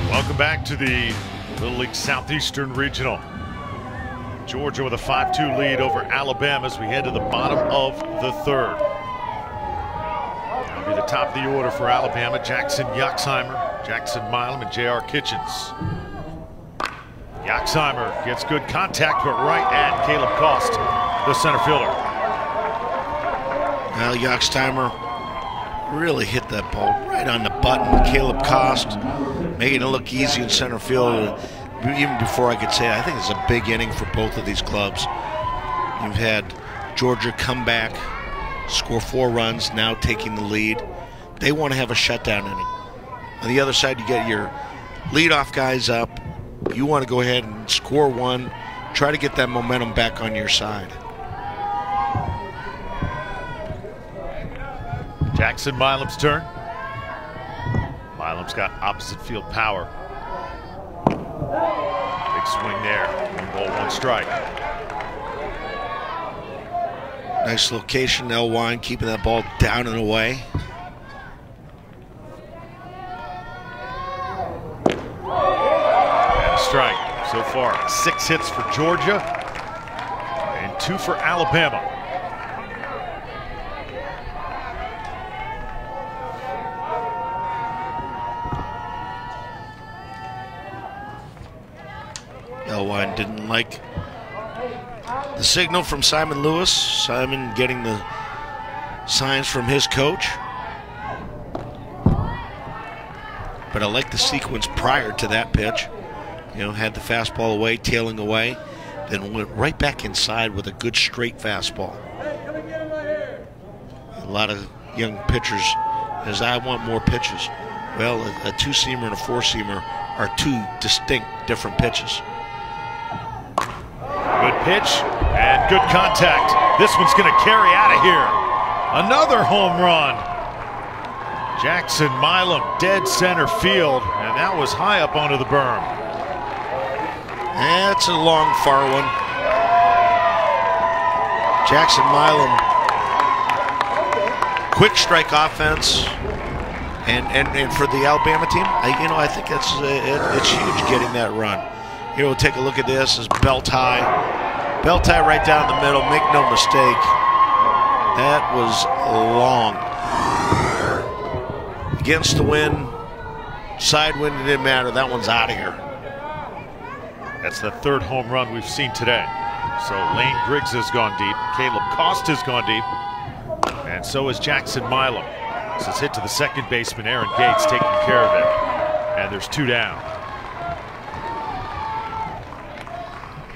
Welcome back to the Little League Southeastern Regional. Georgia with a 5-2 lead over Alabama as we head to the bottom of the third. That'll be the top of the order for Alabama. Jackson Yoxtheimer, Jackson Milam, and J.R. Kitchens. Yoxtheimer gets good contact, but right at Caleb Koss, the center fielder. Well, Yoxtheimer really hit that ball right on the button. Caleb Koss making it look easy in center field. Even before I could say it, I think it's a big inning for both of these clubs. You've had Georgia come back, score 4 runs, now taking the lead. They want to have a shutdown inning. On the other side, you get your leadoff guy's up. You want to go ahead and score one, try to get that momentum back on your side. Jackson Milam's turn. Milam's got opposite field power. Big swing there. 1 ball, 1 strike. Nice location, Elwine, keeping that ball down and away. And a strike. So far, 6 hits for Georgia and 2 for Alabama. Elwine didn't like the signal from Simon Lewis. Simon getting the signs from his coach. But I like the sequence prior to that pitch. You know, had the fastball away, tailing away, then went right back inside with a good straight fastball. A lot of young pitchers says, I want more pitches. Well, a 2-seamer and a 4-seamer are 2 distinct different pitches. Good pitch and good contact. This one's going to carry out of here. Another home run. Jackson Milam, dead center field, and that was high up onto the berm. That's a long, far one. Jackson Milam, quick strike offense, and for the Alabama team, I think that's it's huge getting that run. Here, we'll take a look at this. This is belt high right down the middle. Make no mistake, that was long. Against the wind, side wind, it didn't matter. That one's out of here. That's the 3rd home run we've seen today. So Lane Griggs has gone deep. Caleb Cost has gone deep. And so has Jackson Milam. This is hit to the second baseman, Aaron Gates, taking care of it. And there's 2 down.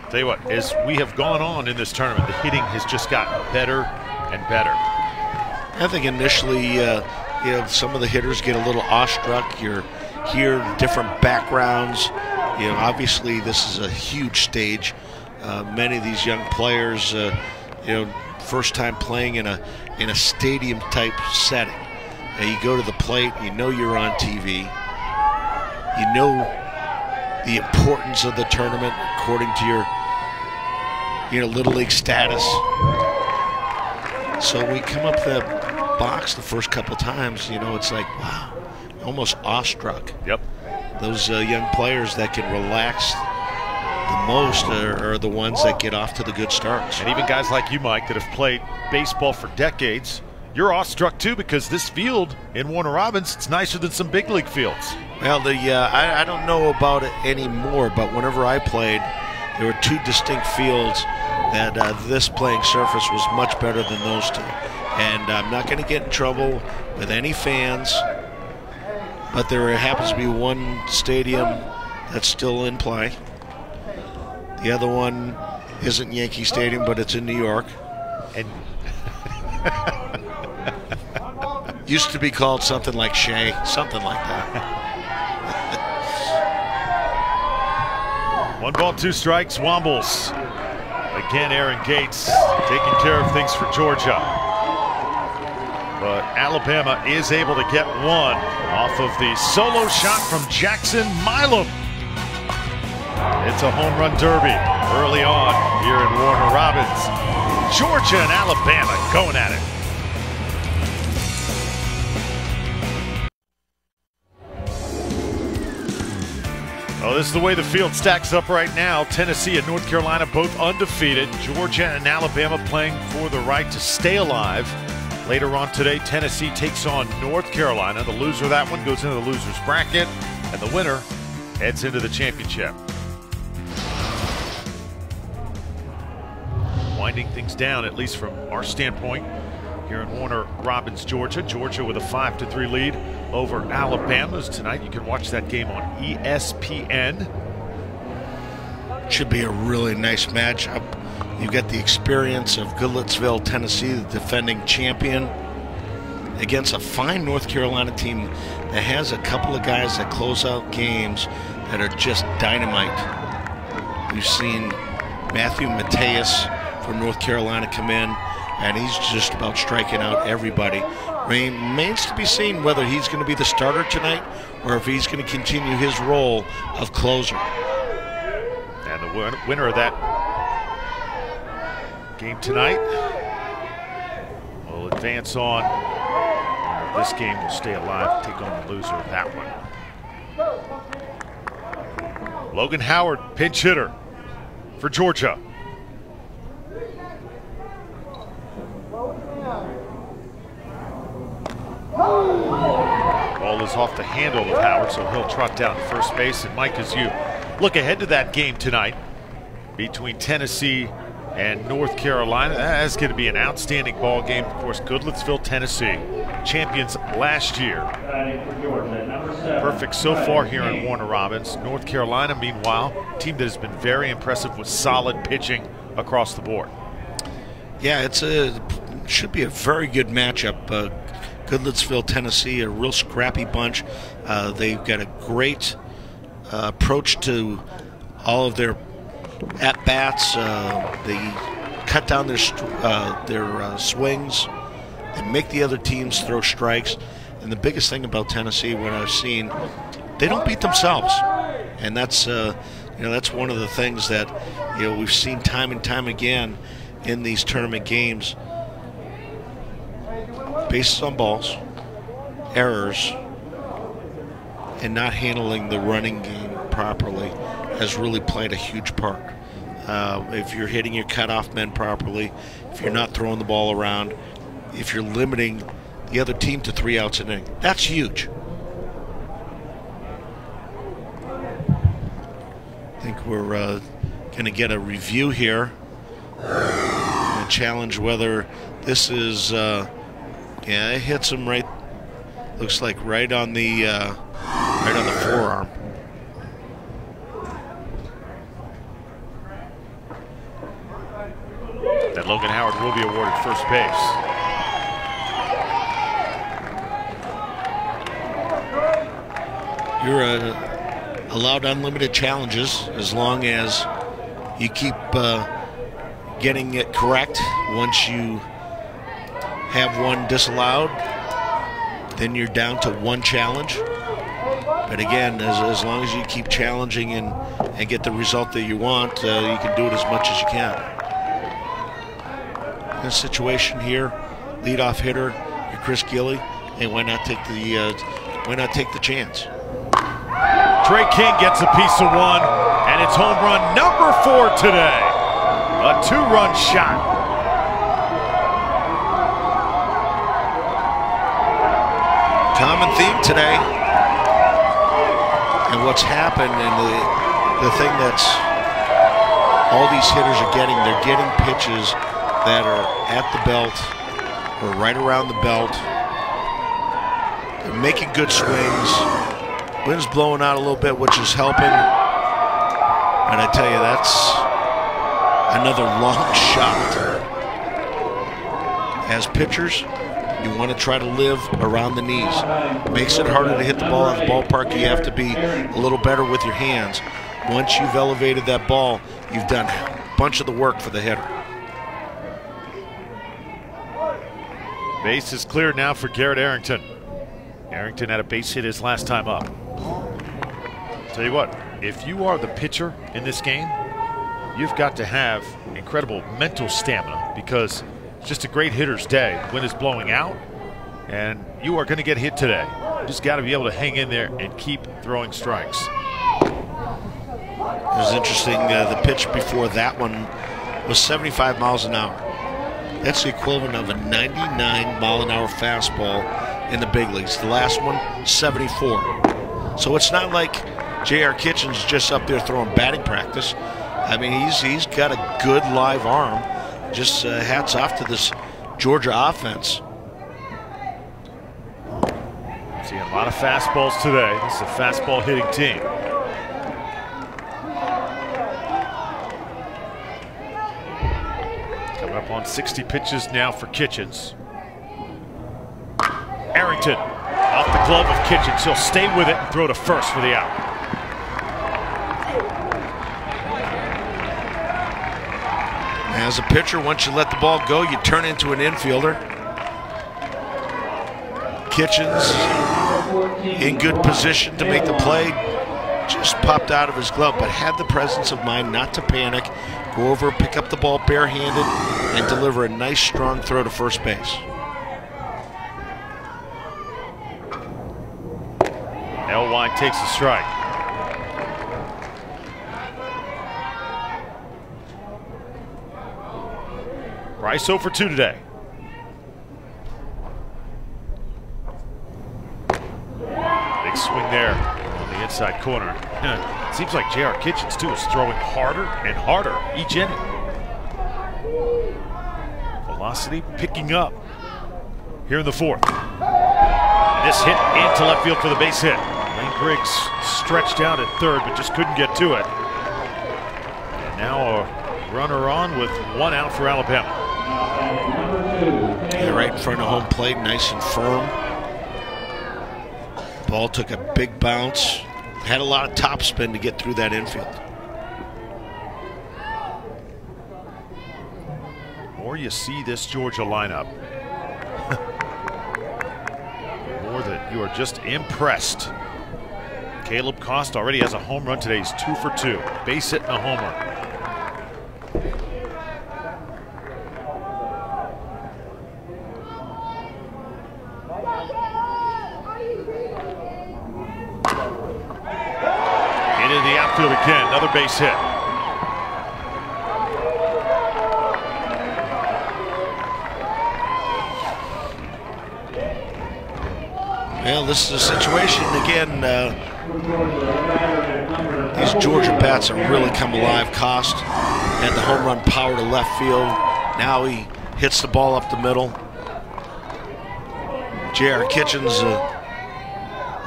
Tell you what, as we have gone on in this tournament, the hitting has just gotten better and better. I think initially, some of the hitters get a little awestruck. You're here, different backgrounds. Obviously this is a huge stage. Many of these young players, first time playing in a stadium type setting. And you go to the plate, you know you're on TV. You know the importance of the tournament according to your Little League status. So we come up the box the first couple times, it's like, wow, almost awestruck. Yep. Those young players that can relax the most are the ones that get off to the good starts. And even guys like you, Mike, that have played baseball for decades, you're awestruck too, because this field in Warner Robins, it's nicer than some big league fields. Well, I don't know about it anymore, but whenever I played, there were 2 distinct fields that this playing surface was much better than those 2. And I'm not going to get in trouble with any fans, but there happens to be one stadium that's still in play. The other one isn't Yankee Stadium, but it's in New York. And used to be called something like Shea, something like that. 1 ball, 2 strikes, Wombles. Again, Aaron Gates taking care of things for Georgia. But Alabama is able to get 1 off of the solo shot from Jackson Milam. It's a home run derby early on here in Warner Robins. Georgia and Alabama going at it. Oh, this is the way the field stacks up right now. Tennessee and North Carolina both undefeated. Georgia and Alabama playing for the right to stay alive. Later on today, Tennessee takes on North Carolina. The loser of that one goes into the loser's bracket, and the winner heads into the championship. Winding things down, at least from our standpoint, here in Warner Robins, Georgia. Georgia with a 5-3 lead over Alabama. Tonight you can watch that game on ESPN. Should be a really nice matchup. You've got the experience of Goodlettsville, Tennessee, the defending champion, against a fine North Carolina team that has a couple of guys that close out games that are just dynamite. We've seen Matthew Mateus from North Carolina come in, and he's just about striking out everybody. Remains to be seen whether he's going to be the starter tonight or if he's going to continue his role of closer. And the winner of that game tonight will advance on. This game will stay alive and take on the loser of that one. Logan Howard, pinch hitter for Georgia. Ball is off the handle of Howard, so he'll trot down to first base. And Mike, as you look ahead to that game tonight between Tennessee and North Carolina, that's going to be an outstanding ball game. Of course, Goodlettsville, Tennessee, champions last year. Perfect so far here in Warner Robins. North Carolina, meanwhile, a team that has been very impressive with solid pitching across the board. Yeah, should be a very good matchup. Goodlettsville, Tennessee, a real scrappy bunch. They've got a great approach to all of their at-bats. They cut down their swings and make the other teams throw strikes. And the biggest thing about Tennessee, what I've seen, they don't beat themselves. And that's that's one of the things that we've seen time and time again in these tournament games. Bases on balls, errors, and not handling the running game properly has really played a huge part. If you're hitting your cutoff men properly, if you're not throwing the ball around, if you're limiting the other team to 3 outs an inning, that's huge. I think we're going to get a review here and challenge whether this is. Yeah, it hits him right. Looks like right on the forearm. That Logan Howard will be awarded first base. You're allowed unlimited challenges as long as you keep getting it correct. Once you have one disallowed, then you're down to 1 challenge. But again, as long as you keep challenging and get the result that you want, you can do it as much as you can. In this situation here, leadoff hitter, you're Chris Gilly, and why not take the chance? Trey King gets a piece of one, and it's home run number 4 today. A 2-run shot. Common theme today, and what's happened, and the thing that's all these hitters are getting, they're getting pitches that are at the belt or right around the belt. They're making good swings. Wind's blowing out a little bit, which is helping. And I tell you, that's another long shot. As pitchers, you want to try to live around the knees. Makes it harder to hit the ball out of the ballpark. You have to be a little better with your hands. Once you've elevated that ball, you've done a bunch of the work for the hitter. Base is cleared now for Garrett Arrington. Arrington had a base hit his last time up. Tell you what, if you are the pitcher in this game, you've got to have incredible mental stamina, because it's just a great hitter's day. Wind is blowing out, and you are going to get hit today. You just got to be able to hang in there and keep throwing strikes. It was interesting, the pitch before that one was 75 miles an hour. That's the equivalent of a 99-mile-an-hour fastball in the big leagues. The last one, 74. So it's not like J.R. Kitchen's just up there throwing batting practice. I mean, he's got a good live arm. Just hats off to this Georgia offense. Seeing a lot of fastballs today. This is a fastball hitting team. Coming up on 60 pitches now for Kitchens. Harrington off the glove of Kitchens. He'll stay with it and throw to first for the out. As a pitcher, once you let the ball go, you turn into an infielder. Kitchens in good position to make the play. Just popped out of his glove, but had the presence of mind not to panic. Go over, pick up the ball barehanded, and deliver a nice, strong throw to first base. Elwine takes a strike. Bryce 0 for 2 today. Big swing there on the inside corner. Seems like J.R. Kitchens, too, is throwing harder and harder each inning. Velocity picking up here in the fourth. And this hit into left field for the base hit. Lane Griggs stretched out at third, but just couldn't get to it. And now a runner on with 1 out for Alabama. Yeah, right in front of home plate, nice and firm. Ball took a big bounce. Had a lot of topspin to get through that infield. The more you see this Georgia lineup, the more that you are just impressed. Caleb Cost already has a home run today. He's 2 for 2. Base hit and a homer. Into the outfield again, another base hit. Well, this is a situation, again, these Georgia bats have really come alive. Cost had the home run power to left field. Now he hits the ball up the middle. J.R. Kitchens a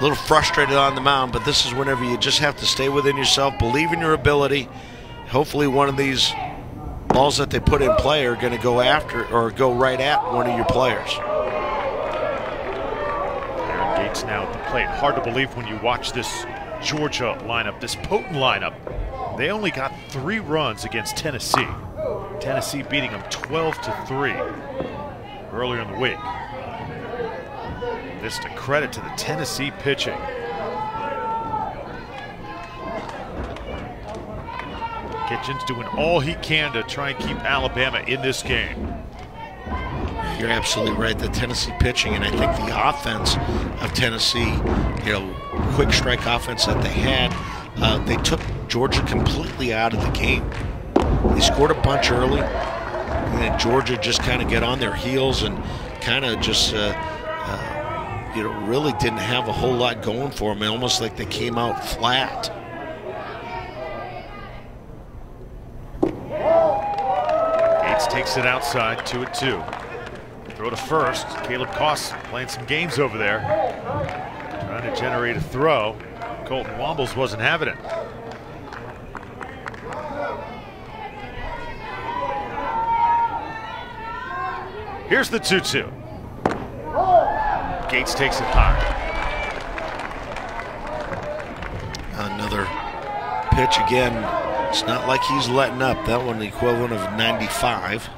little frustrated on the mound, but this is whenever you just have to stay within yourself, believe in your ability. Hopefully one of these balls that they put in play are going to go after or go right at one of your players. Aaron Gates now at the plate. Hard to believe when you watch this Georgia lineup, this potent lineup. They only got 3 runs against Tennessee. Tennessee beating them 12-3 earlier in the week. Just a credit to the Tennessee pitching. Kitchens doing all he can to try and keep Alabama in this game. You're absolutely right. The Tennessee pitching, and I think the offense of Tennessee, quick strike offense that they had, they took Georgia completely out of the game. They scored a bunch early, and then Georgia just kind of get on their heels and kind of just really didn't have a whole lot going for them. Almost like they came out flat. Gates takes it outside, 2-2. Throw to first. Caleb Cost playing some games over there, trying to generate a throw. Colton Wombles wasn't having it. Here's the 2-2. Gates takes it high. Another pitch again. It's not like he's letting up. That one the equivalent of 95.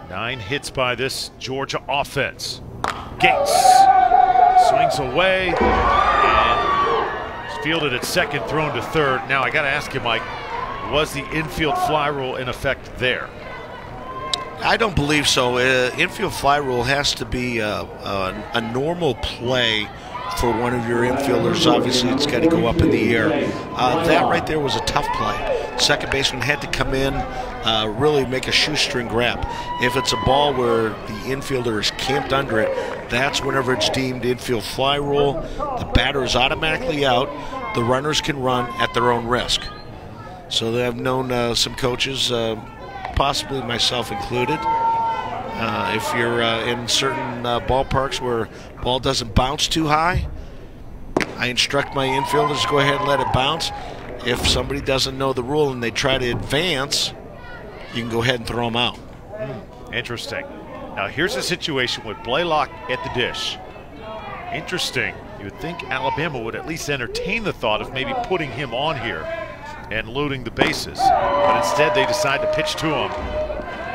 9 hits by this Georgia offense. Gates swings away and is fielded at second, thrown to third. Now I got to ask you, Mike, was the infield fly rule in effect there? I don't believe so. Infield fly rule has to be a normal play for one of your infielders. Obviously, it's got to go up in the air. That right there was a tough play. Second baseman had to come in, really make a shoestring grab. If it's a ball where the infielder is camped under it, that's whenever it's deemed infield fly rule. The batter is automatically out. The runners can run at their own risk. So I've known some coaches, possibly myself included, if you're in certain ballparks where ball doesn't bounce too high, I instruct my infielders to go ahead and let it bounce. If somebody doesn't know the rule and they try to advance, you can go ahead and throw them out. Interesting. Now here's a situation with Blaylock at the dish. Interesting. You would think Alabama would at least entertain the thought of maybe putting him on here and loading the bases. But instead they decide to pitch to him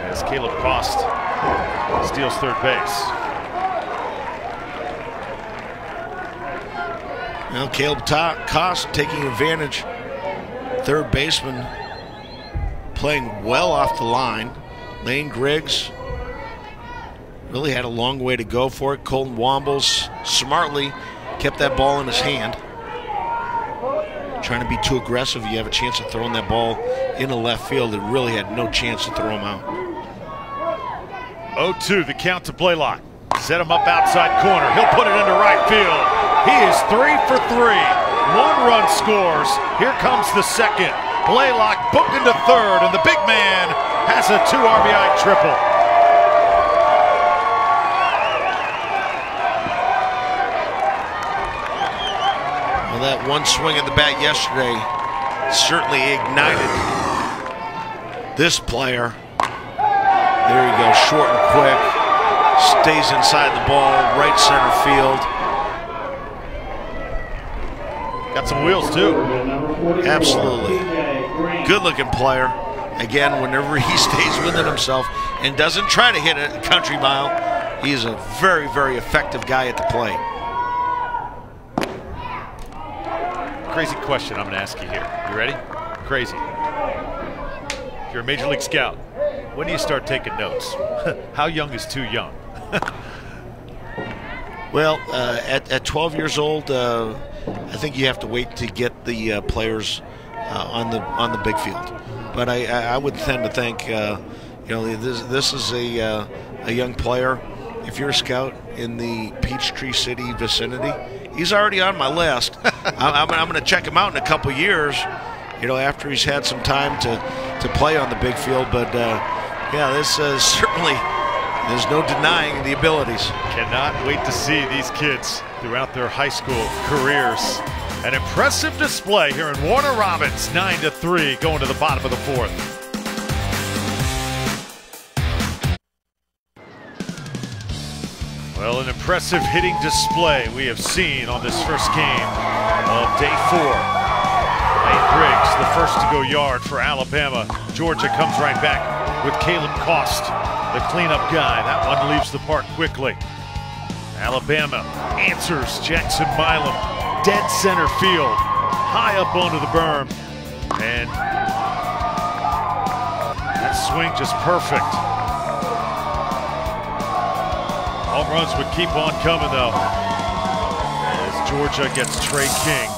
as Caleb Cost steals third base. Well, Caleb Cost taking advantage. Third baseman playing well off the line. Lane Griggs really had a long way to go for it. Colton Wombles smartly kept that ball in his hand. Trying to be too aggressive, you have a chance of throwing that ball into left field. It really had no chance to throw him out. 0-2, the count to Blaylock. Set him up outside corner. He'll put it into right field. He is 3 for 3. 1 run scores. Here comes the second. Blaylock booked into third, and the big man has a 2 RBI triple. Well, that one swing at the bat yesterday certainly ignited this player. There he goes, short and quick. Stays inside the ball, right center field. Got some wheels too. Absolutely. Good looking player. Again, whenever he stays within himself and doesn't try to hit a country mile, he's a very, very effective guy at the plate. Crazy question I'm going to ask you here. You ready? Crazy. You're a major league scout. When do you start taking notes? How young is too young? Well, at 12 years old, I think you have to wait to get the players on the big field. But I would tend to think, this is a young player. If you're a scout in the Peachtree City vicinity, he's already on my list. I'm going to check him out in a couple years, after he's had some time to play on the big field. But yeah, this is certainly, there's no denying the abilities. Cannot wait to see these kids throughout their high school careers. An impressive display here in Warner Robins, 9-3, going to the bottom of the fourth. Well, an impressive hitting display we have seen on this first game of day 4. Lane Griggs, the first to go yard for Alabama. Georgia comes right back with Caleb Cost, the cleanup guy. That one leaves the park quickly. Alabama answers Jackson Milam, dead center field, high up onto the berm. And that swing just perfect. Home runs would keep on coming, though, as Georgia gets Trey King.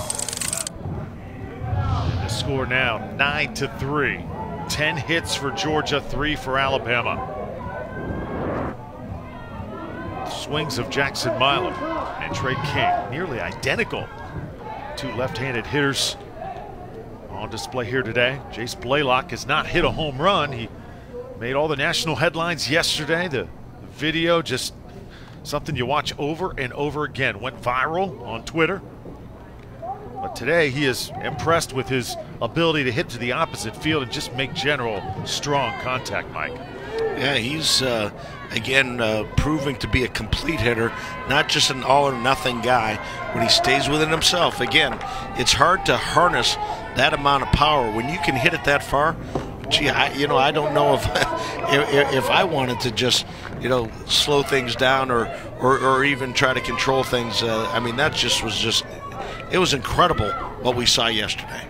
And the score now 9-3. 10 hits for Georgia, 3 for Alabama. Swings of Jackson Milam and Trey King, nearly identical. 2 left-handed hitters on display here today. Jace Blaylock has not hit a home run. He made all the national headlines yesterday. The video, just something you watch over and over again, went viral on Twitter. But today he is impressed with his ability to hit to the opposite field and just make general strong contact, Mike. Yeah, he's again proving to be a complete hitter, not just an all or nothing guy when he stays within himself. Again, it's hard to harness that amount of power when you can hit it that far. Gee, I don't know if I wanted to just slow things down or even try to control things. I mean, that it was incredible what we saw yesterday.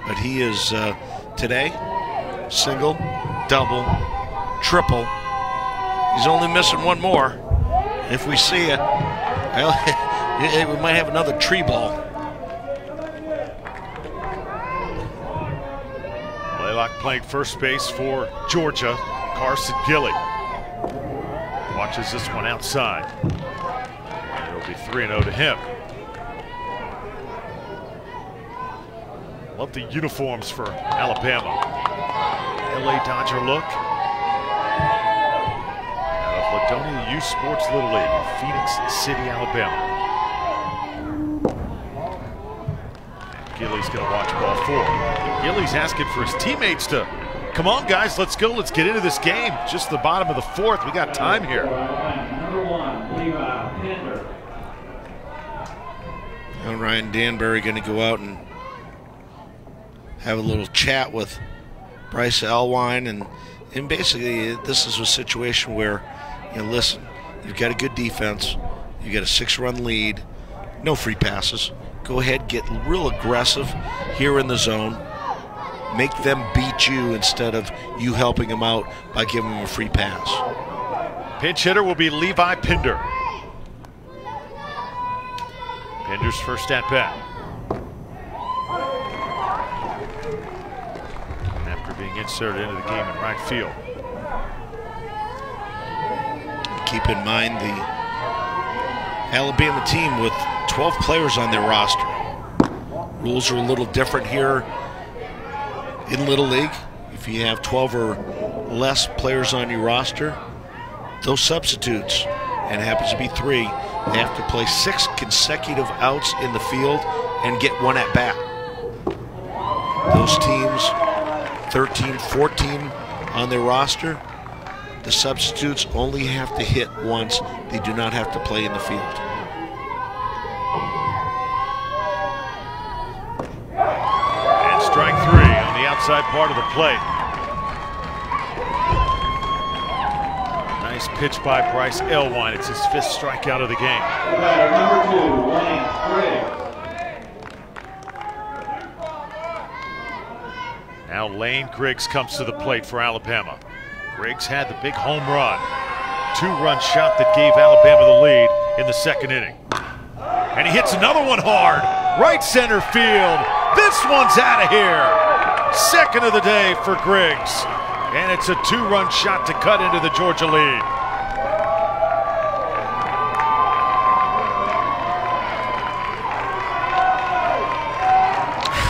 But he is today single, double, triple. He's only missing one more. If we see it, well, we might have another tree ball. Blaylock playing first base for Georgia. Carson Gilly watches this one outside. It'll be 3-0 to him. Love the uniforms for Alabama. LA Dodger look. Out of Ladonia Youth Sports Little League in Phenix City, Alabama. And Gilly's going to watch ball 4. Gilly's asking for his teammates to Come on, guys, let's go. Let's get into this game. Just the bottom of the fourth. We got time here. Number 1, Levi Pinder. Now Ryan Danbury going to go out and have a little chat with Bryce Elwine, and basically this is a situation where, listen, you've got a good defense, you got a 6-run lead, no free passes. Go ahead, get real aggressive here in the zone. Make them beat you instead of you helping them out by giving them a free pass. Pinch hitter will be Levi Pinder. Pinder's first at bat. After being inserted into the game in right field. Keep in mind the Alabama team with 12 players on their roster. Rules are a little different here in Little League. If you have 12 or less players on your roster, those substitutes, and it happens to be 3, they have to play 6 consecutive outs in the field and get 1 at bat. Those teams, 13, 14 on their roster, the substitutes only have to hit once. They do not have to play in the field. And strike 3 on the outside part of the plate. Nice pitch by Bryce Elwine. It's his 5th strikeout of the game. Number 2, Lane Griggs. Now Lane Griggs comes to the plate for Alabama. Griggs had the big home run. 2-run shot that gave Alabama the lead in the 2nd inning. And he hits another one hard. Right center field. This one's out of here. 2nd of the day for Griggs. And it's a 2-run shot to cut into the Georgia lead.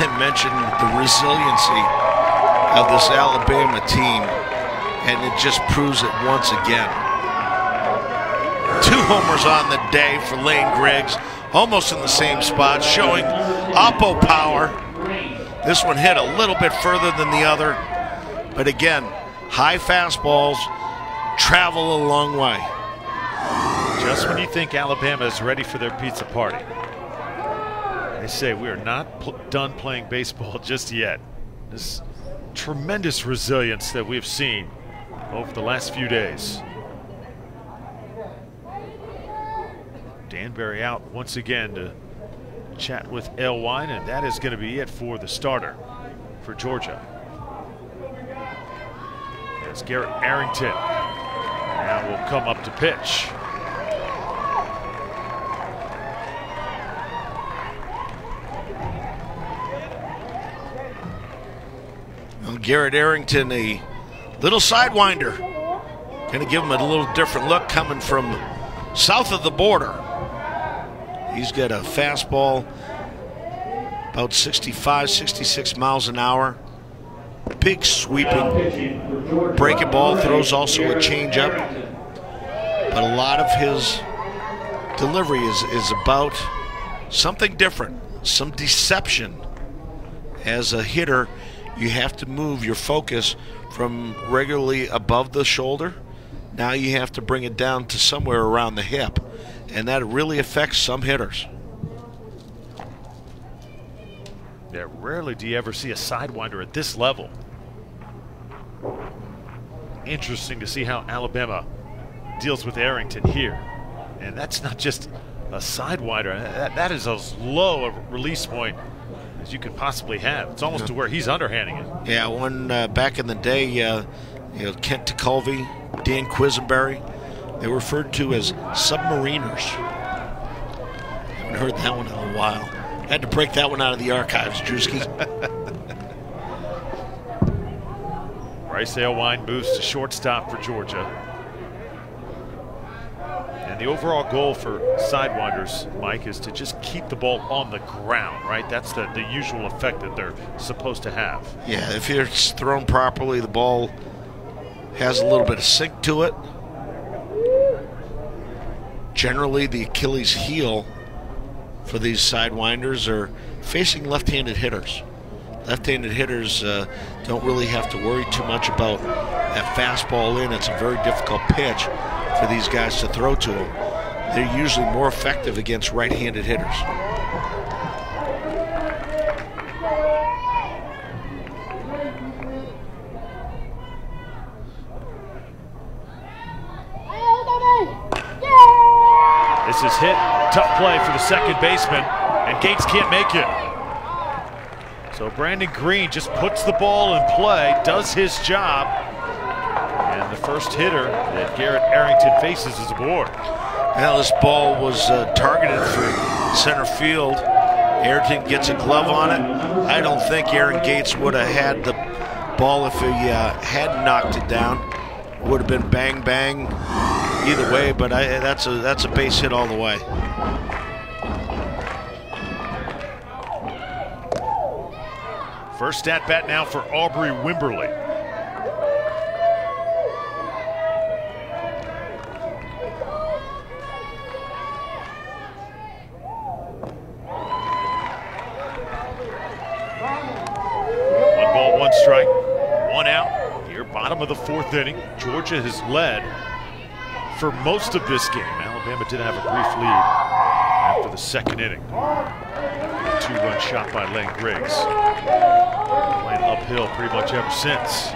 I mentioned the resiliency of this Alabama team, and it just proves it once again. 2 homers on the day for Lane Griggs, almost in the same spot, showing oppo power. This one hit a little bit further than the other, but again, high fastballs travel a long way. Just when you think Alabama is ready for their pizza party, they say we are not done playing baseball just yet. This tremendous resilience that we've seen over the last few days. Danbury out once again to chat with Elwine, and that is going to be it for the starter for Georgia. As Garrett Arrington now will come up to pitch. Well, Garrett Arrington, a little sidewinder. Going to give him a little different look coming from south of the border. He's got a fastball about 65, 66 miles an hour. Big sweeping breaking ball, throws also a changeup. But a lot of his delivery is about something different, some deception. As a hitter, you have to move your focus from regularly above the shoulder. Now you have to bring it down to somewhere around the hip, and that really affects some hitters. Yeah, rarely do you ever see a sidewinder at this level. Interesting to see how Alabama deals with Arrington here. And that's not just a sidewinder. That is as low a release point as you could possibly have. It's almost to where he's underhanding it. Yeah, one back in the day, Kent TeCulvey, Dan Quisenberry, they were referred to as submariners. Haven't heard that one in a while. Had to break that one out of the archives, Drewski. Bryce Elwine moves to shortstop for Georgia. And the overall goal for sidewinders, Mike, is to just keep the ball on the ground, right? That's the usual effect that they're supposed to have. Yeah, if it's thrown properly, the ball has a little bit of sink to it. Generally, the Achilles heel for these sidewinders are facing left-handed hitters. Left-handed hitters don't really have to worry too much about that fastball in. It's a very difficult pitch for these guys to throw to them. They're usually more effective against right-handed hitters. This is hit. Tough play for the second baseman, and Gates can't make it. So Brandon Green just puts the ball in play, does his job, and the first hitter that Garrett Arrington faces is aboard. Well, this ball was targeted for center field. Arrington gets a glove on it. I don't think Aaron Gates would have had the ball if he hadn't knocked it down. It would have been bang bang either way, but that's a base hit all the way. First at bat now for Aubrey Wimberly. One ball, one strike, one out. Here, bottom of the fourth inning. Georgia has led for most of this game. Alabama did have a brief lead after the second inning. A two-run shot by Lane Griggs. Playing uphill pretty much ever since.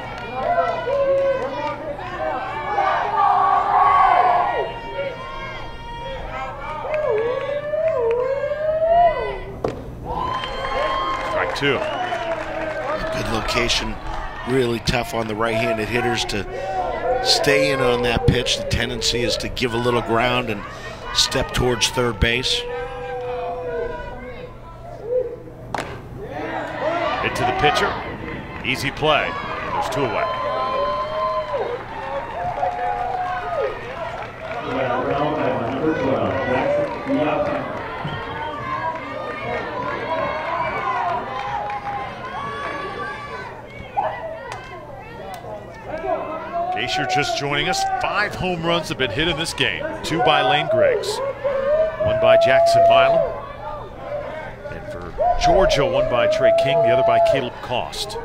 Strike two. Good location. Really tough on the right-handed hitters to stay in on that pitch. The tendency is to give a little ground and step towards third base. Hit to the pitcher. Easy play. There's two away. Number 12, In case you're just joining us, 5 home runs have been hit in this game. 2 by Lane Griggs, 1 by Jackson Milam, and for Georgia, 1 by Trey King, the other by Caleb Cost.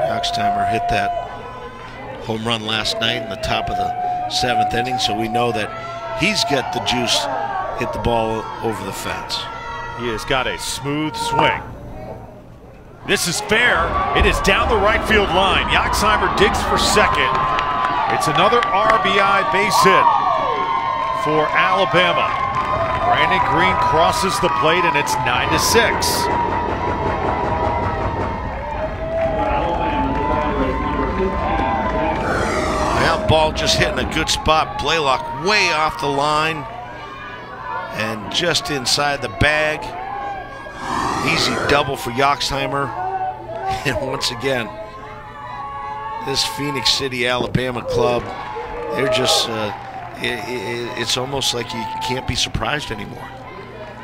Yoxtimer hit that home run last night in the top of the 7th inning, so we know that he's got the juice, hit the ball over the fence. He has got a smooth swing. This is fair. It is down the right field line. Yoxtimer digs for second. It's another RBI base hit for Alabama. Brandon Green crosses the plate, and it's 9-6. Well, ball just hitting a good spot. Blaylock way off the line and just inside the bag. Easy double for Yoxtimer. And once again, this Phenix City, Alabama club, they're just, it's almost like you can't be surprised anymore.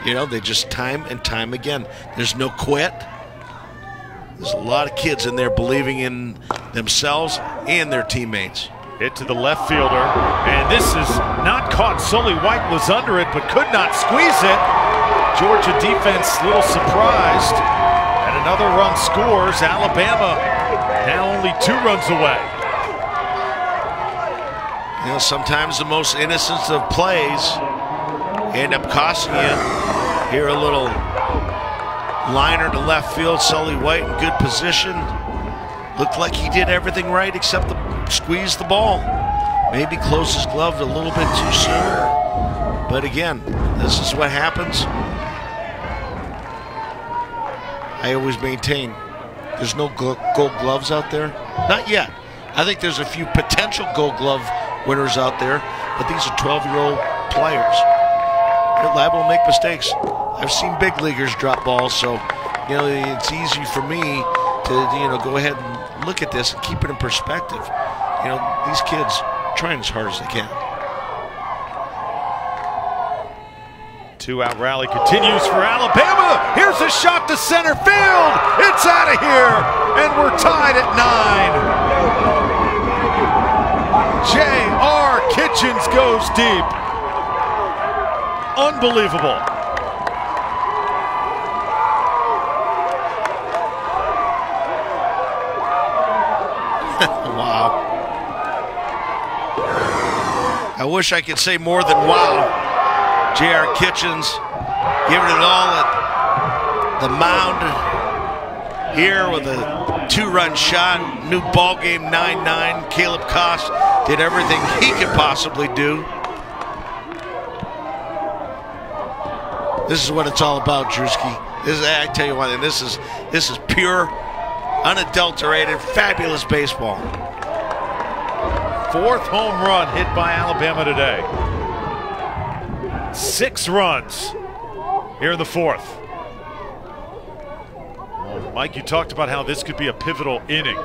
You know, they just time and time again. There's no quit. There's a lot of kids in there believing in themselves and their teammates. Hit to the left fielder, and this is not caught. Sully White was under it, but could not squeeze it. Georgia defense a little surprised, and another run scores. Alabama now only 2 runs away. You know, sometimes the most innocent of plays end up costing you. Here a little liner to left field. Sully White in good position. Looked like he did everything right except squeeze the ball. Maybe close his glove a little bit too soon. But again, this is what happens. I always maintain there's no gold gloves out there. Not yet. I think there's a few potential gold glove winners out there, but these are 12-year-old players. They're liable to make mistakes. I've seen big leaguers drop balls, so you know it's easy for me to go ahead and look at this and keep it in perspective. You know, these kids are trying as hard as they can. 2-out rally continues for Alabama. Here's a shot to center field. It's out of here, and we're tied at 9. J.R. Kitchens goes deep. Unbelievable. Wow. I wish I could say more than wow. J.R. Kitchens giving it all at the mound here with a 2-run shot. New ball game, 9-9. Caleb Koss did everything he could possibly do. This is what it's all about, Drewski. I tell you what, this is pure, unadulterated, fabulous baseball. 4th home run hit by Alabama today. 6 runs here in the 4th. Well, Mike, you talked about how this could be a pivotal inning.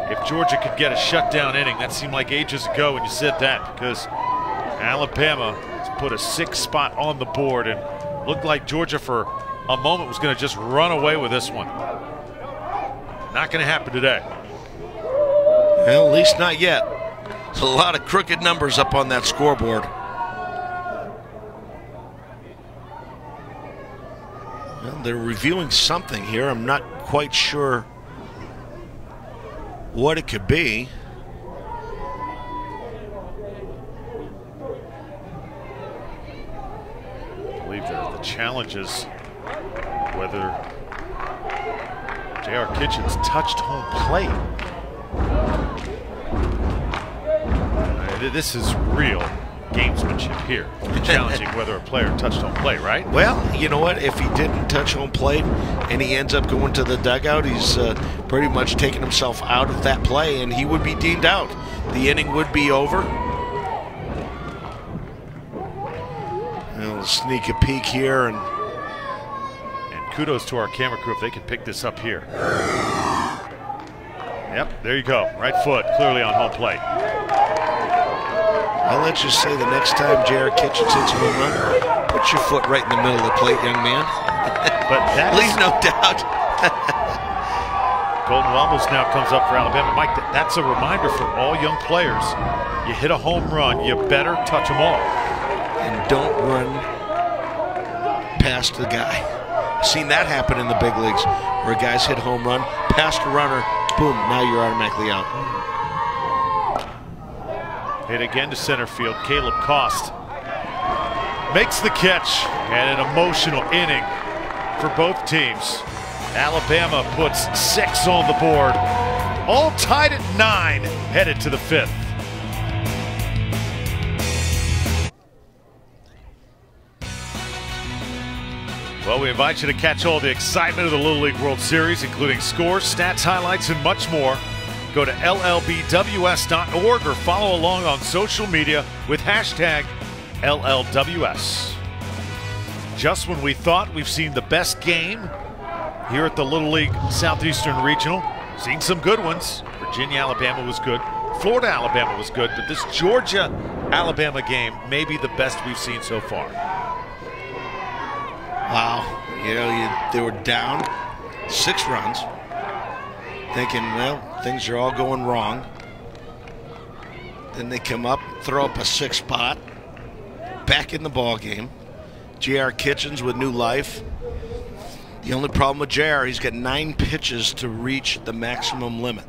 If Georgia could get a shutdown inning, that seemed like ages ago when you said that, because Alabama has put a 6th spot on the board and looked like Georgia for a moment was going to just run away with this one. Not going to happen today. Well, at least not yet. There's a lot of crooked numbers up on that scoreboard. Well, they're reviewing something here. I'm not quite sure what it could be. I believe that the challenge is whether J.R. Kitchens touched home plate. This is real gamesmanship here. Challenging whether a player touched home plate, right? Well, you know what? If he didn't touch home plate and he ends up going to the dugout, he's pretty much taken himself out of that play, and he would be deemed out. The inning would be over. We'll sneak a peek here, and kudos to our camera crew if they can pick this up here. Yep, there you go. Right foot clearly on home plate. I'll let you say the next time J.R. Kitchens hits a home run, put your foot right in the middle of the plate, young man. But that leave no doubt. Golden almost now comes up for Alabama. Mike, that's a reminder for all young players. You hit a home run, you better touch them all. And don't run past the guy. I've seen that happen in the big leagues, where guys hit a home run, past a runner, boom, now you're automatically out. Hit again to center field. Caleb Koss makes the catch, and an emotional inning for both teams. Alabama puts 6 on the board, all tied at 9, headed to the 5th. Well, we invite you to catch all the excitement of the Little League World Series, including scores, stats, highlights, and much more. Go to LLBWS.org or follow along on social media with hashtag LLWS. Just when we thought we've seen the best game here at the Little League Southeastern Regional, seen some good ones. Virginia, Alabama was good. Florida, Alabama was good. But this Georgia, Alabama game may be the best we've seen so far. Wow. You know, they were down 6 runs. Thinking, well, things are all going wrong. Then they come up, throw up a 6 spot, back in the ball game. J.R. Kitchens with new life. The only problem with J.R., he's got 9 pitches to reach the maximum limit.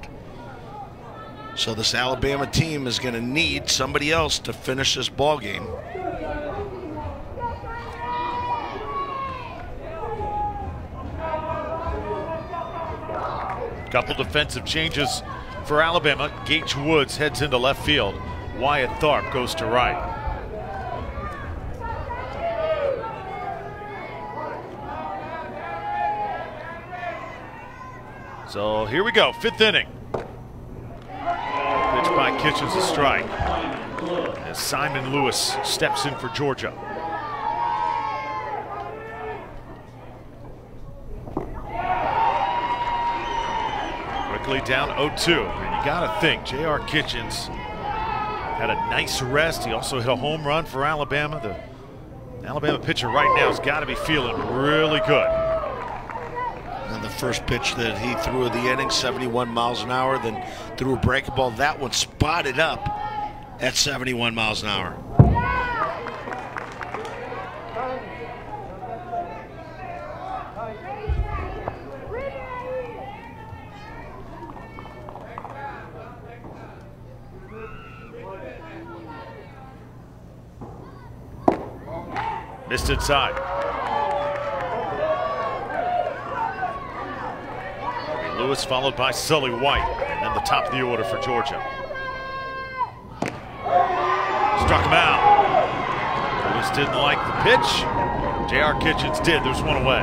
So this Alabama team is going to need somebody else to finish this ball game. Couple defensive changes for Alabama. Gage Woods heads into left field. Wyatt Tharp goes to right. So here we go, 5th inning. Pitch by Kitchens, a strike. As Simon Lewis steps in for Georgia. Down 0-2, and you gotta think J.R. Kitchens had a nice rest. He also hit a home run for Alabama. The Alabama pitcher right now has got to be feeling really good. And the first pitch that he threw of the inning, 71 miles an hour, then threw a breaking ball. That one spotted up at 71 miles an hour. Missed inside. Lewis followed by Sully White, and then the top of the order for Georgia. Struck him out. Lewis didn't like the pitch. J.R. Kitchens did. There's one away.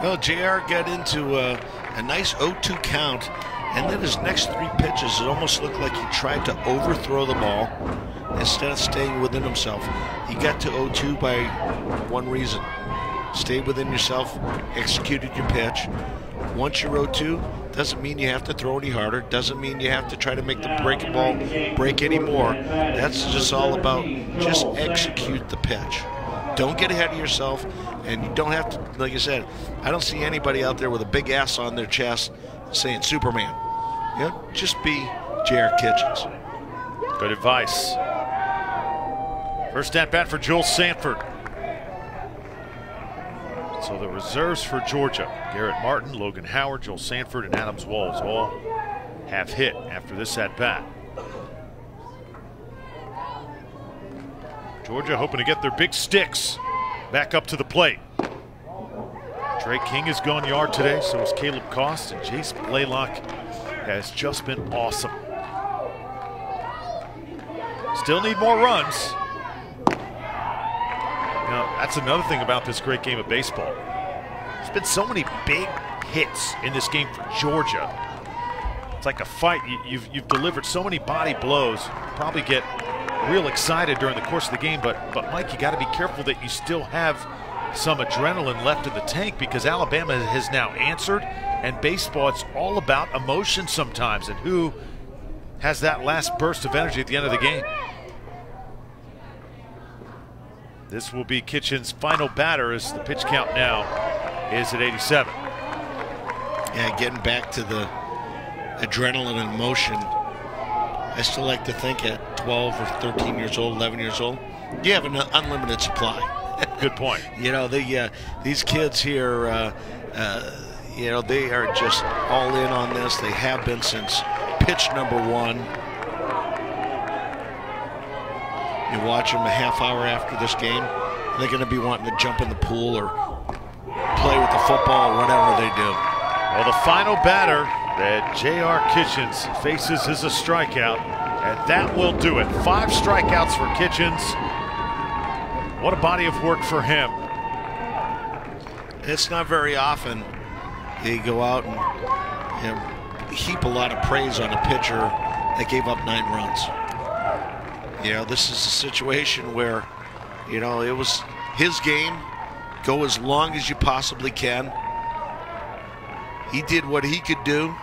Well, J.R. got into a nice 0-2 count, and then his next 3 pitches, it almost looked like he tried to overthrow the ball instead of staying within himself. He got to 0-2 by one reason. Stayed within yourself, executed your pitch. Once you're 0-2, doesn't mean you have to throw any harder. Doesn't mean you have to try to make the breaking ball break any more. That's just all about just execute the pitch. Don't get ahead of yourself, and you don't have to, like I said, I don't see anybody out there with a big S on their chest saying Superman. Yeah, just be J.R. Kitchens. Good advice. First at bat for Joel Sanford. So the reserves for Georgia, Garrett Martin, Logan Howard, Joel Sanford, and Adams Walls all have hit after this at bat. Georgia hoping to get their big sticks back up to the plate. Trey King has gone yard today, so is Caleb Cost, and Jace Blaylock has just been awesome. Still need more runs. Now, that's another thing about this great game of baseball. There's been so many big hits in this game for Georgia. It's like a fight. You've delivered so many body blows. Probably get real excited during the course of the game, but Mike, you got to be careful that you still have some adrenaline left in the tank, because Alabama has now answered, and baseball, it's all about emotion sometimes, and who has that last burst of energy at the end of the game. This will be Kitchens' final batter, as the pitch count now is at 87. Yeah, getting back to the adrenaline and emotion. I still like to think at 12 or 13 years old, 11 years old, you have an unlimited supply. Good point. You know, these kids here, you know, they are just all in on this. They have been since pitch number 1. You watch them a half hour after this game, they're going to be wanting to jump in the pool or play with the football or whatever they do. Well, the final batter that J.R. Kitchens faces is a strikeout, and that will do it. 5 strikeouts for Kitchens. What a body of work for him. It's not very often you go out and, you know, heap a lot of praise on a pitcher that gave up 9 runs. You know, this is a situation where, you know, it was his game. Go as long as you possibly can. He did what he could do.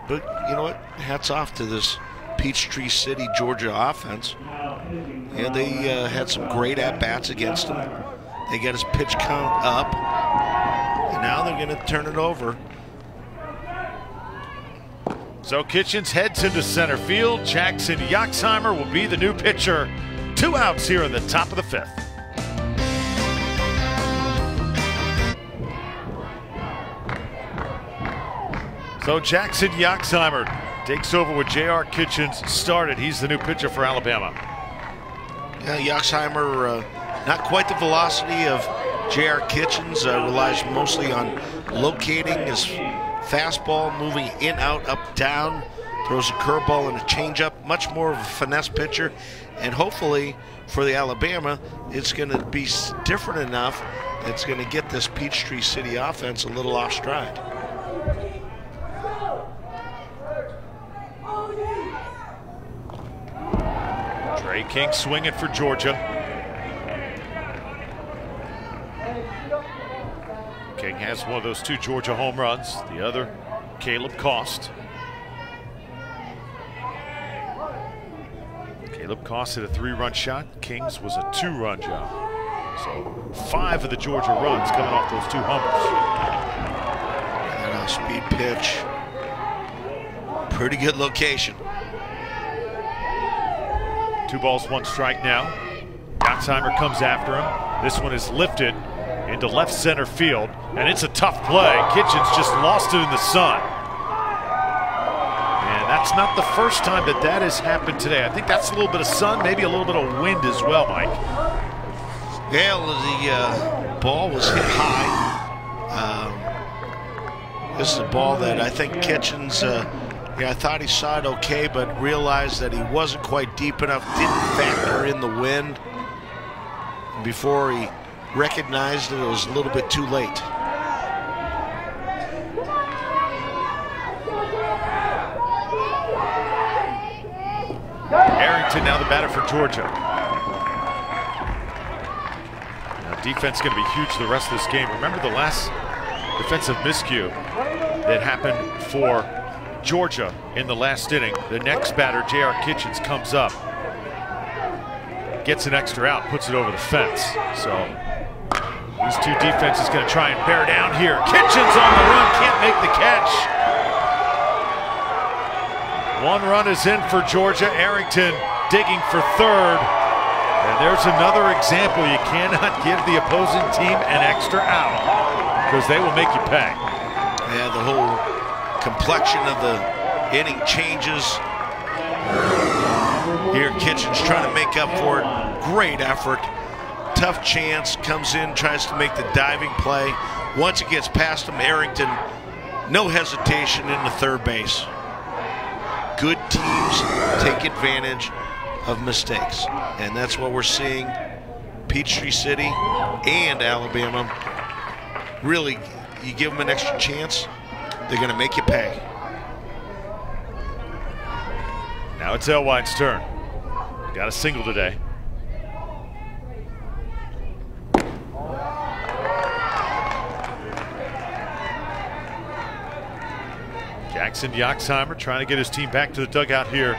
But you know what? Hats off to this Peachtree City, Georgia offense. Yeah, they had some great at-bats against him. They got his pitch count up. And now they're going to turn it over. So Kitchens heads into center field. Jackson Yoxheimer will be the new pitcher. 2 outs here in the top of the 5th. So Jackson Yoxheimer takes over with J.R. Kitchens started. He's the new pitcher for Alabama. Yeah, Yoxheimer, not quite the velocity of J.R. Kitchens. Relies mostly on locating his fastball, moving in, out, up, down. Throws a curveball and a changeup. Much more of a finesse pitcher. And hopefully for the Alabama, it's going to be different enough that it's going to get this Peachtree City offense a little off stride. Trey King swinging for Georgia. King has one of those 2 Georgia home runs. The other, Caleb Cost. Caleb Cost hit a 3-run shot. King's was a 2-run job. So 5 of the Georgia runs coming off those 2 homers. And a speed pitch. Pretty good location. 2 balls, 1 strike now. Yoxheimer comes after him. This one is lifted into left center field, and it's a tough play. Kitchens just lost it in the sun. And that's not the first time that has happened today. I think that's a little bit of sun, maybe a little bit of wind as well, Mike. Yeah, the ball was hit high. This is a ball that I think Kitchens, I thought he saw it okay, but realized that he wasn't quite deep enough, didn't factor in the wind. Before he recognized it, it was a little bit too late. Arrington now the batter for Georgia. Now defense going to be huge the rest of this game. Remember the last defensive miscue that happened for Georgia in the last inning. The next batter, J.R. Kitchens, comes up, gets an extra out, puts it over the fence. So these two defenses going to try and bear down here. Kitchens on the run, can't make the catch. One run is in for Georgia. Arrington digging for third. And there's another example. You cannot give the opposing team an extra out because they will make you pay. Yeah, the whole complexion of the inning changes. Here Kitchens trying to make up for it. Great effort. Tough chance. Comes in, tries to make the diving play. Once it gets past him, Arrington, no hesitation into third base. Good teams take advantage of mistakes. And that's what we're seeing. Peachtree City and Alabama. Really, you give them an extra chance, they're going to make you pay. Now it's Elwine's turn. Got a single today. Jackson Yoxheimer trying to get his team back to the dugout here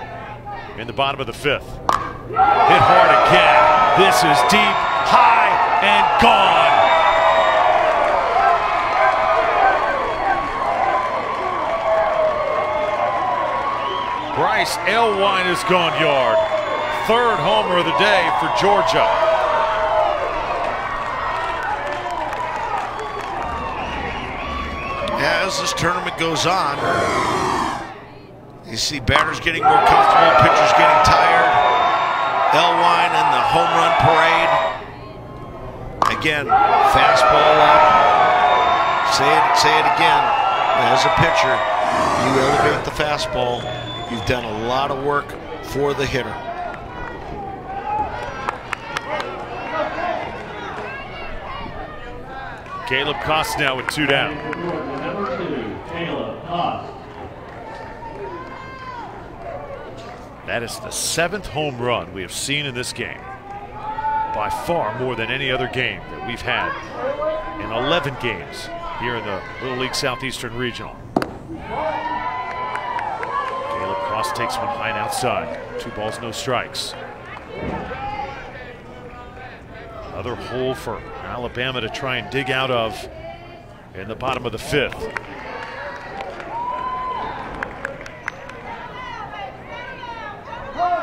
in the bottom of the fifth. Hit hard again. This is deep, high, and gone. Bryce Elwine has gone yard. Third homer of the day for Georgia. As this tournament goes on, you see batters getting more comfortable, pitchers getting tired. Elwine in the home run parade. Again, fastball up. Say it again. As a pitcher, you elevate the fastball. You've done a lot of work for the hitter. Caleb Koss now with 2 down. Number 2, Caleb Koss. That is the 7th home run we have seen in this game. By far more than any other game that we've had in 11 games here in the Little League Southeastern Regional. Caleb Koss takes one high and outside. 2 balls, no strikes. Another hole for Alabama to try and dig out of in the bottom of the 5th.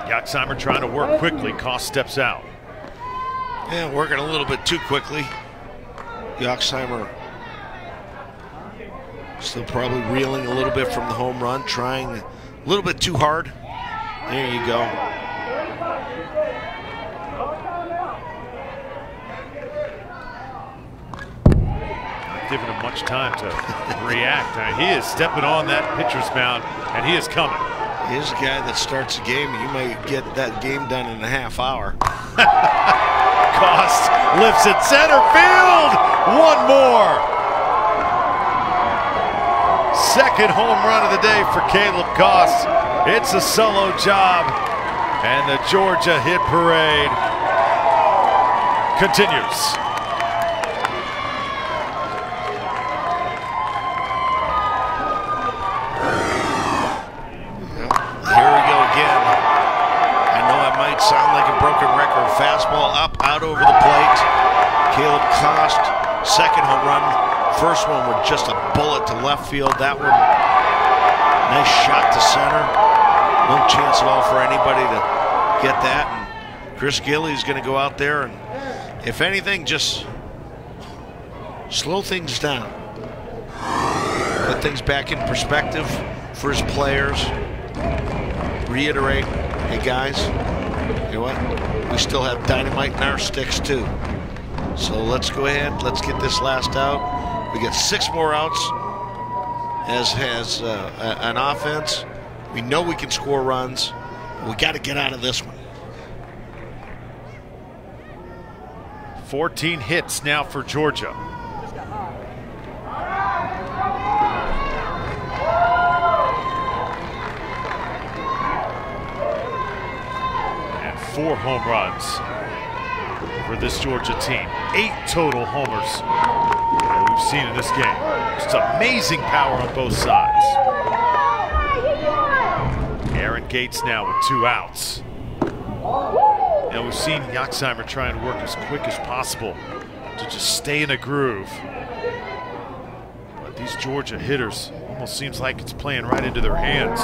Yoxheimer trying to work quickly. Koss steps out. Yeah, working a little bit too quickly. Yoxheimer still probably reeling a little bit from the home run, trying a little bit too hard. There you go. Not giving him much time to react. He is stepping on that pitcher's mound, and he is coming. Here's a guy that starts a game. You might get that game done in a half hour. Koss lifts it center field. One more. Second home run of the day for Caleb Koss. It's a solo job, and the Georgia hit parade continues. Sound like a broken record. Fastball up, out over the plate. Caleb Koss, second home run. First one with just a bullet to left field. That one, nice shot to center. No chance at all for anybody to get that. And Chris Gilley's going to go out there and, if anything, just slow things down. Put things back in perspective for his players. Reiterate, hey guys, you know what? We still have dynamite in our sticks too. So let's go ahead. Let's get this last out. We get 6 more outs. As has an offense, we know we can score runs. We got to get out of this one. 14 hits now for Georgia. And 4 home runs for this Georgia team. 8 total homers that we've seen in this game. Just amazing power on both sides. Aaron Gates now with 2 outs. And we've seen Yaxheimer trying to work as quick as possible to just stay in a groove. But these Georgia hitters, almost seems like it's playing right into their hands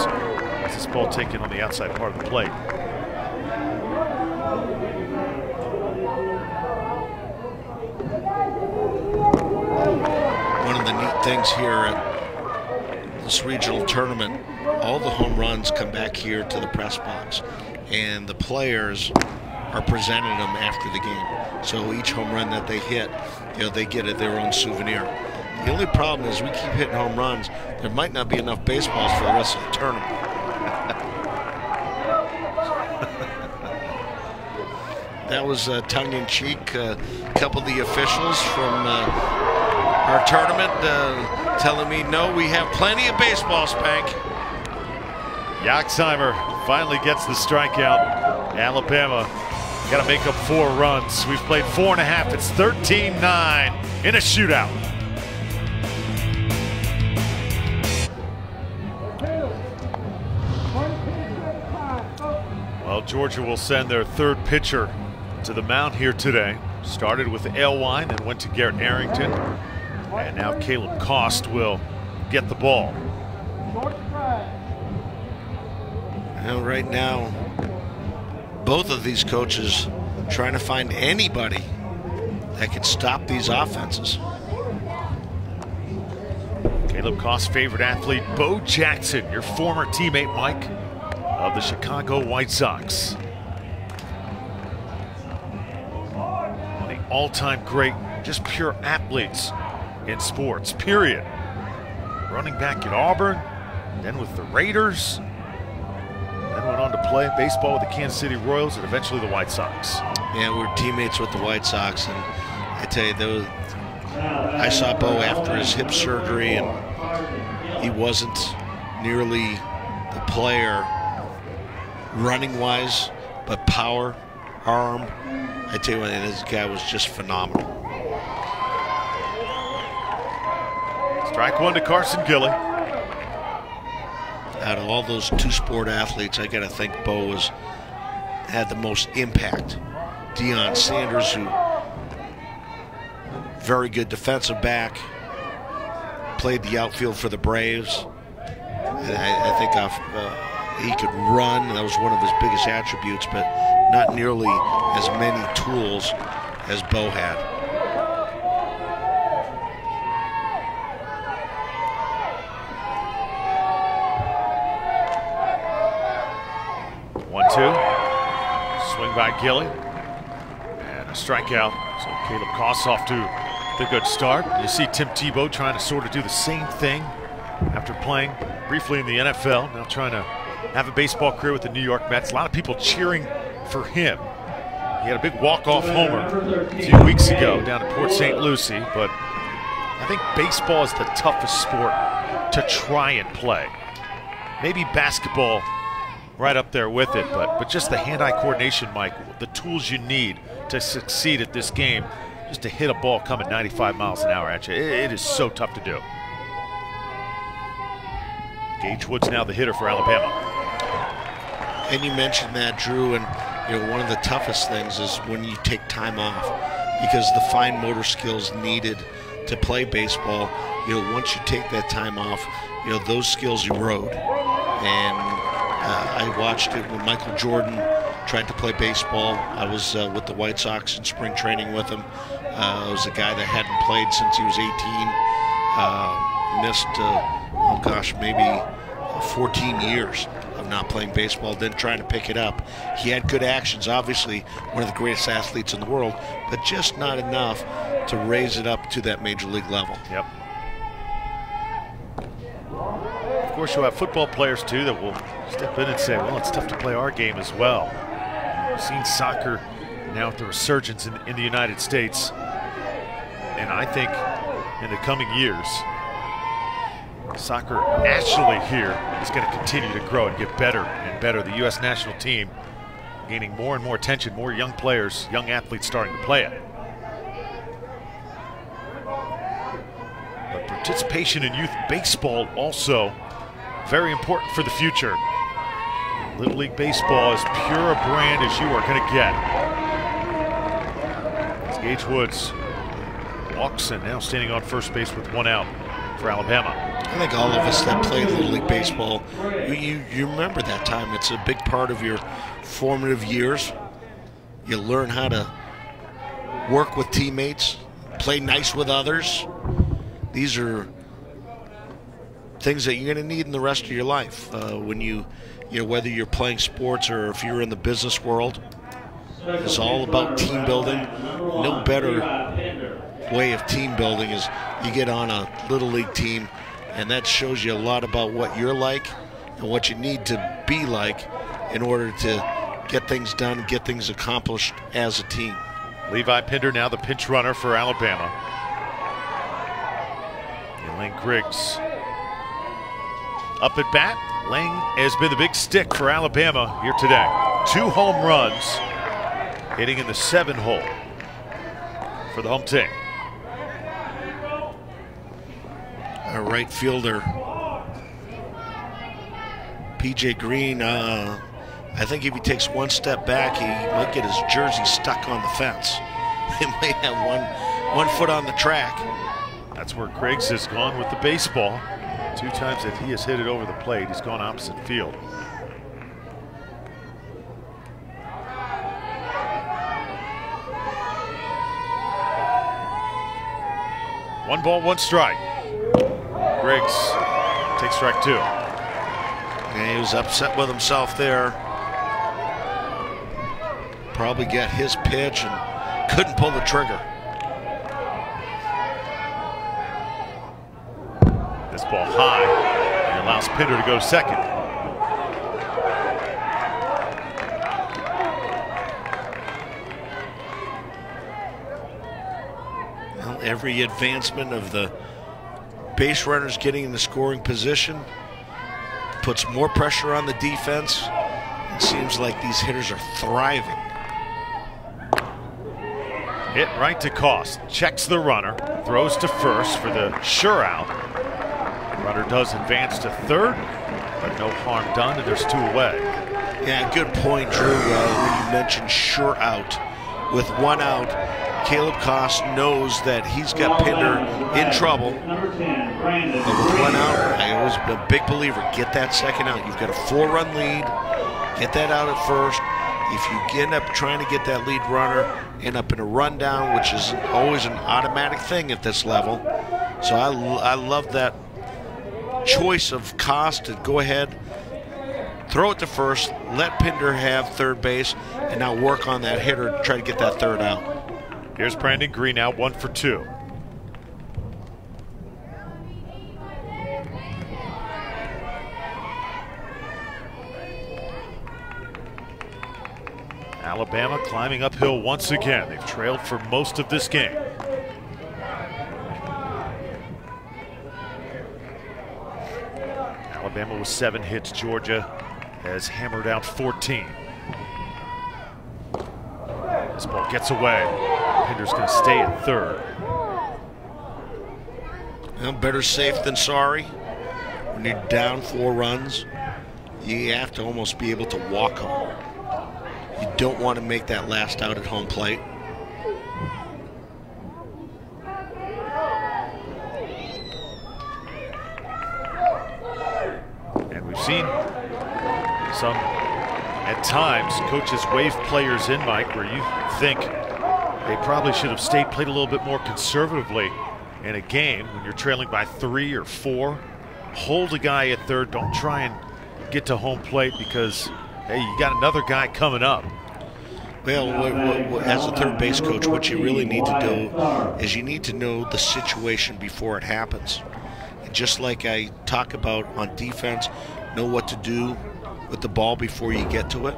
as this ball taken on the outside part of the plate. One of the neat things here at this regional tournament, all the home runs come back here to the press box, and the players are presenting them after the game. So each home run that they hit, they get their own souvenir. The only problem is we keep hitting home runs. There might not be enough baseballs for the rest of the tournament. That was tongue-in-cheek. A couple of the officials from our tournament telling me, no, we have plenty of baseball, Spank. Yaxheimer finally gets the strikeout. Alabama got to make up 4 runs. We've played 4.5. It's 13-9 in a shootout. Well, Georgia will send their 3rd pitcher to the mound here today. Started with Alewine, then went to Garrett Arrington. And now Caleb Cost will get the ball. Well, right now, both of these coaches trying to find anybody that can stop these offenses. Caleb Cost's favorite athlete, Bo Jackson, your former teammate, Mike, of the Chicago White Sox. One of the all-time great, just pure athletes in sports, period. Running back at Auburn, then with the Raiders, then went on to play baseball with the Kansas City Royals and eventually the White Sox. Yeah, we're teammates with the White Sox, and I tell you, I saw Bo after his hip surgery, and he wasn't nearly the player running-wise, but power, arm. I tell you what, this guy was just phenomenal. Strike 1 to Carson Gilly. Out of all those 2-sport athletes, I got to think Bo had the most impact. Deion Sanders, who very good defensive back, played the outfield for the Braves. I think he could run. That was one of his biggest attributes, but not nearly as many tools as Bo had. Swing by Gilly. And a strikeout. So Caleb Cost off to the good start. You see Tim Tebow trying to sort of do the same thing after playing briefly in the NFL. Now trying to have a baseball career with the New York Mets. A lot of people cheering for him. He had a big walk-off homer a few weeks ago down at Port St. Lucie. But I think baseball is the toughest sport to try and play. Maybe basketball right up there with it, but just the hand-eye coordination, Mike, the tools you need to succeed at this game, just to hit a ball coming 95 miles an hour at you, it is so tough to do. Gage Wood's now the hitter for Alabama. And you mentioned that, Drew, and one of the toughest things is when you take time off, because the fine motor skills needed to play baseball, once you take that time off, those skills erode. And I watched it when Michael Jordan tried to play baseball. I was with the White Sox in spring training with him. I was a guy that hadn't played since he was 18. Missed, maybe 14 years of not playing baseball, then trying to pick it up. He had good actions, obviously one of the greatest athletes in the world, but just not enough to raise it up to that major league level. Yep. Of course, you'll have football players too that will step in and say, well, it's tough to play our game as well. We've seen soccer now with the resurgence in the United States, and I think in the coming years, soccer nationally here is going to continue to grow and get better and better. The U.S. national team gaining more and more attention, more young players, young athletes starting to play it. But participation in youth baseball also very important for the future. Little League Baseball is pure a brand as you are going to get. As Gage Woods walks and now standing on first base with one out for Alabama. I think all of us that played Little League Baseball, you remember that time. It's a big part of your formative years. You learn how to work with teammates, play nice with others. These are things that you're going to need in the rest of your life when you know, whether you're playing sports or if you're in the business world. It's all about team building. No better way of team building is you get on a Little League team, and that shows you a lot about what you're like and what you need to be like in order to get things done, get things accomplished as a team. Levi Pinder now the pinch runner for Alabama. And Lane Griggs up at bat. Lang has been the big stick for Alabama here today. 2 home runs, hitting in the 7-hole for the home team. Our right fielder, PJ Green, I think if he takes one step back, he might get his jersey stuck on the fence. He may have one foot on the track. That's where Griggs has gone with the baseball. 2 times that he has hit it over the plate, he's gone opposite field. One ball, one strike. Griggs takes strike 2. And he was upset with himself there. Probably got his pitch and couldn't pull the trigger. This ball high and allows Pinder to go to second. Well, every advancement of the base runners getting in the scoring position puts more pressure on the defense. It seems like these hitters are thriving. Hit right to Cost, checks the runner, throws to first for the sure out. Runner does advance to third, but no harm done, and there's 2 away. Yeah, good point, Drew, when you mentioned sure out. With 1 out, Caleb Cost knows that he's got Pinder in trouble. But with 1 out, I always been a big believer, get that second out. You've got a 4-run lead, get that out at first. If you end up trying to get that lead runner, end up in a rundown, which is always an automatic thing at this level. So I love that choice of Cost to go ahead, throw it to first, let Pinder have third base, and now work on that hitter to try to get that 3rd out. Here's Brandon Green out 1 for 2. Alabama climbing uphill once again. They've trailed for most of this game. Alabama with 7 hits. Georgia has hammered out 14. This ball gets away. Pinder's going to stay at third. Well, better safe than sorry. When you're down 4 runs, you have to almost be able to walk home. You don't want to make that last out at home plate. And we've seen some, at times, coaches wave players in, Mike, where you think they probably should have played a little bit more conservatively in a game when you're trailing by 3 or 4. hold a guy at third. Don't try and get to home plate because, hey, you got another guy coming up. Well, as a third base coach, what you really need to do is you need to know the situation before it happens. And just like I talk about on defense, know what to do with the ball before you get to it.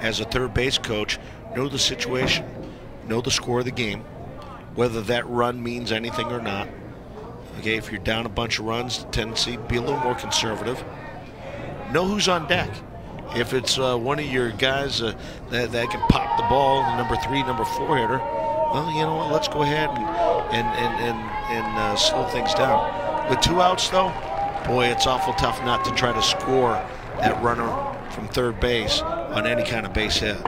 As a third base coach, know the situation, know the score of the game, whether that run means anything or not. Okay, if you're down a bunch of runs, tendency be a little more conservative. Know who's on deck. If it's one of your guys that can pop the ball, the number 3, number 4 hitter, well, you know what? Let's go ahead and slow things down. With 2 outs, though, boy, it's awful tough not to try to score that runner from third base on any kind of base hit.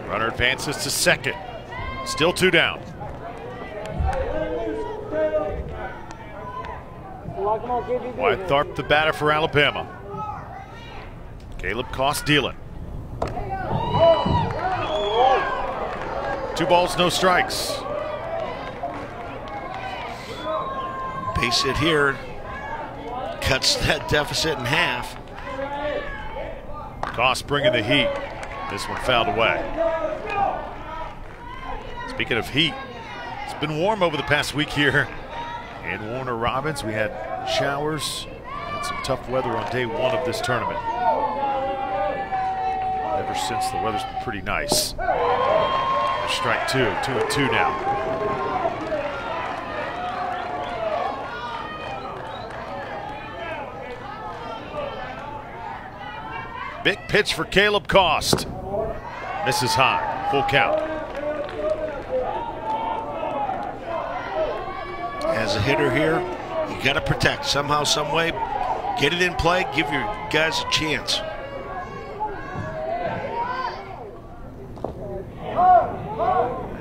Runner advances to second. Still 2 down. Wyatt Tharp, the batter for Alabama. Caleb Koss dealing. 2 balls, no strikes. Base hit here cuts that deficit in half. Koss bringing the heat. This one fouled away. Speaking of heat, it's been warm over the past week here in Warner Robins. We had showers and some tough weather on day 1 of this tournament. Ever since, the weather's been pretty nice. There's strike 2, 2-2 now. Big pitch for Caleb Koss. Misses high, full count. As a hitter here, you got to protect somehow, some way. Get it in play, give your guys a chance.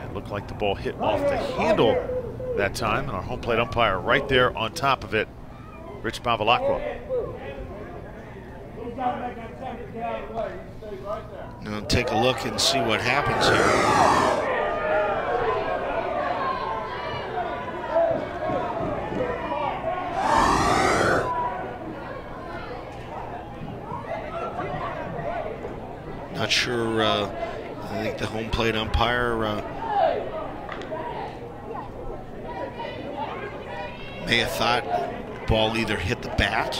It looked like the ball hit off the handle that time, and our home plate umpire right there on top of it, Rich Bavalacqua. Now take a look and see what happens here. Not sure, I think the home plate umpire may have thought the ball either hit the bat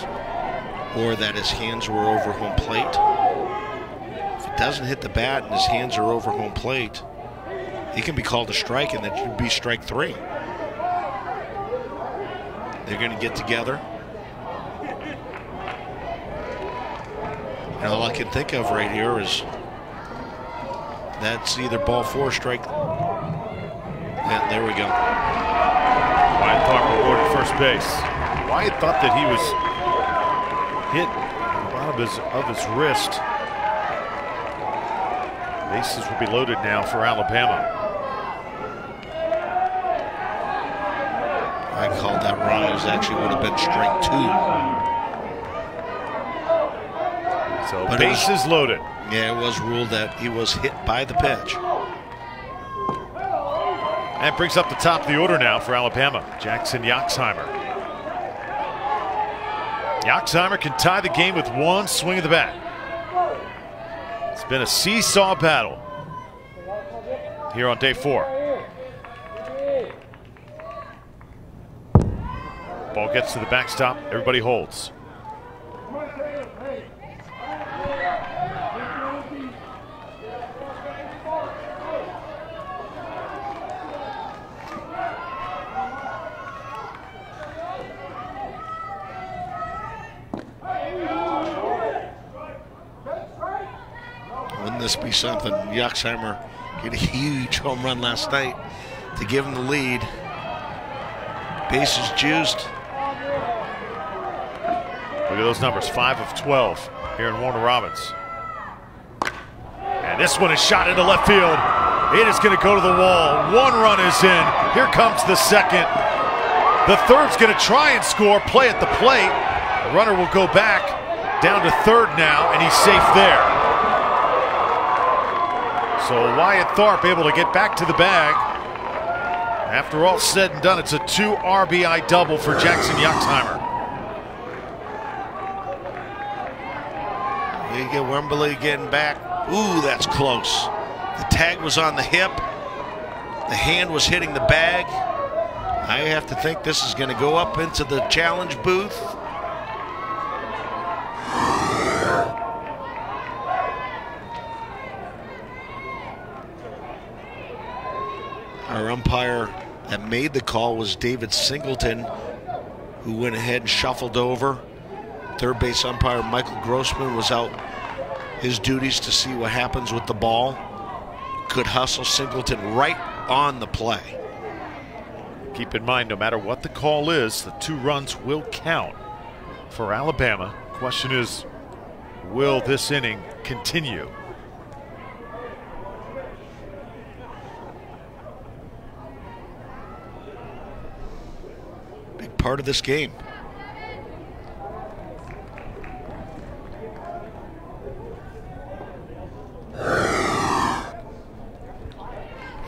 or that his hands were over home plate. If it doesn't hit the bat and his hands are over home plate, he can be called a strike, and that should be strike 3. They're going to get together. And all I can think of right here is that's either ball 4 or strike. Yeah, there we go. Wyatt Tharp rewarded first base. Wyatt thought that he was hit on the bottom of his wrist. Bases will be loaded now for Alabama. I called that wrong. It was actually would have been strike 2. So But bases loaded. Yeah, it was ruled that he was hit by the pitch. And brings up the top of the order now for Alabama, Jackson Yoxheimer. Yoxheimer can tie the game with 1 swing of the bat. It's been a seesaw battle here on day 4. Ball gets to the backstop, everybody holds. Wouldn't this be something? Yoxheimer hit a huge home run last night to give him the lead. Bases juiced. Look at those numbers, 5 of 12 here in Warner Robins. And this one is shot into left field. It is going to go to the wall. 1 run is in. Here comes the second. The third's going to try and score, play at the plate. The runner will go back down to third now, and he's safe there. So Wyatt Tharp able to get back to the bag After all said and done, it's a 2 RBI double for Jackson Yuxheimer. You get Wembley getting back. Ooh, that's close. The tag was on the hip. The hand was hitting the bag. I have to think this is going to go up into the challenge booth. Our umpire that made the call was David Singleton, who went ahead and shuffled over. Third base umpire Michael Grossman was out his duties to see what happens with the ball. Could hustle Singleton right on the play. Keep in mind, no matter what the call is, the 2 runs will count for Alabama. Question is, will this inning continue? Big part of this game.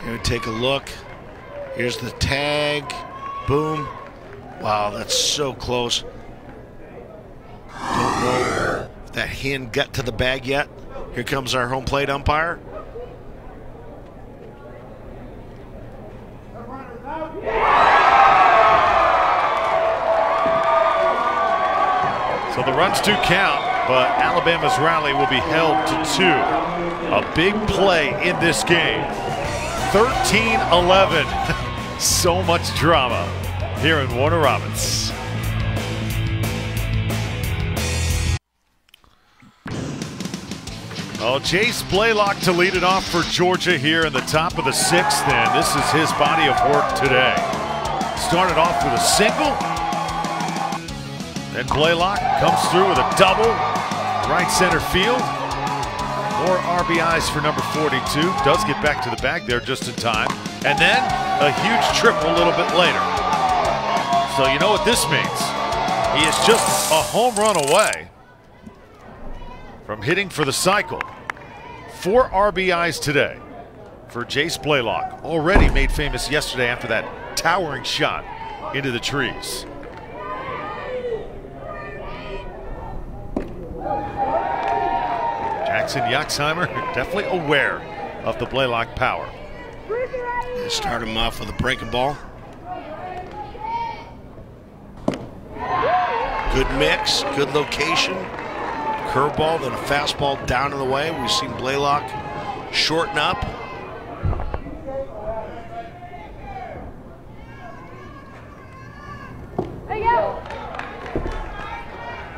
Here, take a look. Here's the tag. Boom. Wow, that's so close. Don't know if that hand got to the bag yet. Here comes our home plate umpire. So the runs do count, but Alabama's rally will be held to 2. A big play in this game. 13-11. So much drama here in Warner Robins. Oh, Jace Blaylock to lead it off for Georgia here in the top of the 6th, and this is his body of work today. Started off with a single, then Blaylock comes through with a double, right center field. More RBIs for number 42. Does get back to the bag there just in time. And then a huge triple a little bit later. So you know what this means. He is just a home run away from hitting for the cycle. 4 RBIs today for Jace Blaylock. Already made famous yesterday after that towering shot into the trees. Jackson Yuxheimer definitely aware of the Blaylock power. They start him off with a breaking ball. Good mix, good location. Curveball, then a fastball down and away. We've seen Blaylock shorten up.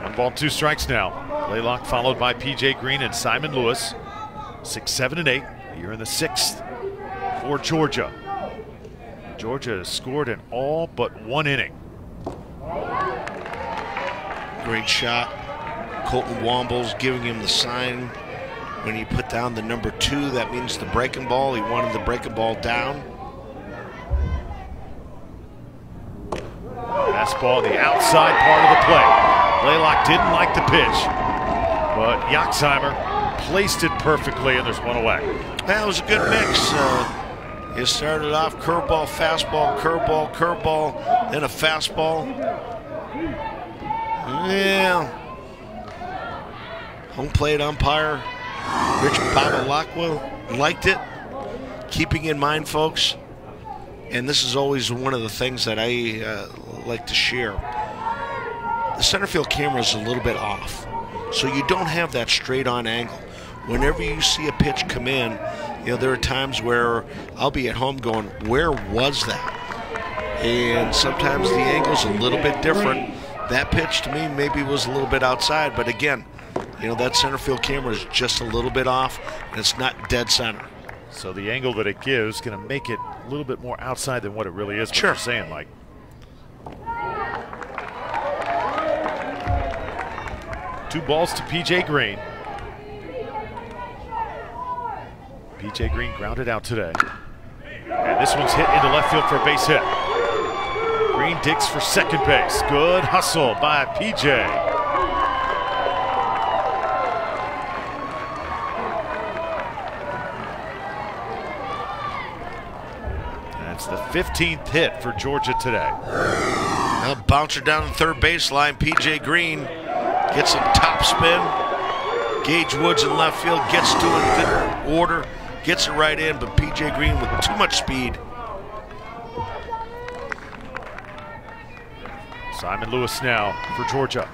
1 ball, 2 strikes now. Blaylock followed by P.J. Green and Simon Lewis. 6, 7, and 8 here in the 6th for Georgia. Georgia has scored in all but 1 inning. Great shot. Colton Wombles giving him the sign when he put down the number 2. That means the breaking ball. He wanted the breaking ball down. Fastball the outside part of the plate. Blaylock didn't like the pitch, but Yuxheimer placed it perfectly, and there's 1 away. That was a good mix. It started off curveball, fastball, curveball, curveball, then a fastball. Yeah. Home plate umpire Rich Babalakwa liked it. Keeping in mind, folks, and this is always one of the things that I like to share, the center field camera is a little bit off, so you don't have that straight on angle. Whenever you see a pitch come in, you know, there are times where I'll be at home going, where was that? And sometimes the angle's a little bit different. That pitch to me maybe was a little bit outside, but again, you know, that center field camera is just a little bit off, and it's not dead center. So the angle that it gives is going to make it a little bit more outside than what it really is. Sure. What you're saying, Mike. Two balls to P.J. Green. P.J. Green grounded out today. And this one's hit into left field for a base hit. Green digs for second base. Good hustle by P.J. That's the 15th hit for Georgia today. Now bouncer down the third baseline. P.J. Green gets a top spin. Gage Woods in left field gets to it in good order, gets it right in, but P.J. Green with too much speed. Simon Lewis now for Georgia.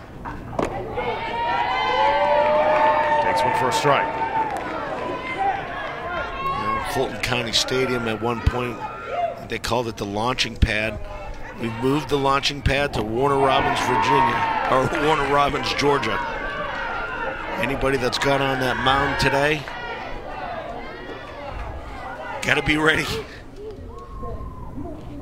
Takes one for a strike. Fulton County Stadium at one point, they called it the launching pad. We moved the launching pad to Warner Robins, Virginia, or Warner Robins, Georgia. Anybody that's got on that mound today, got to be ready.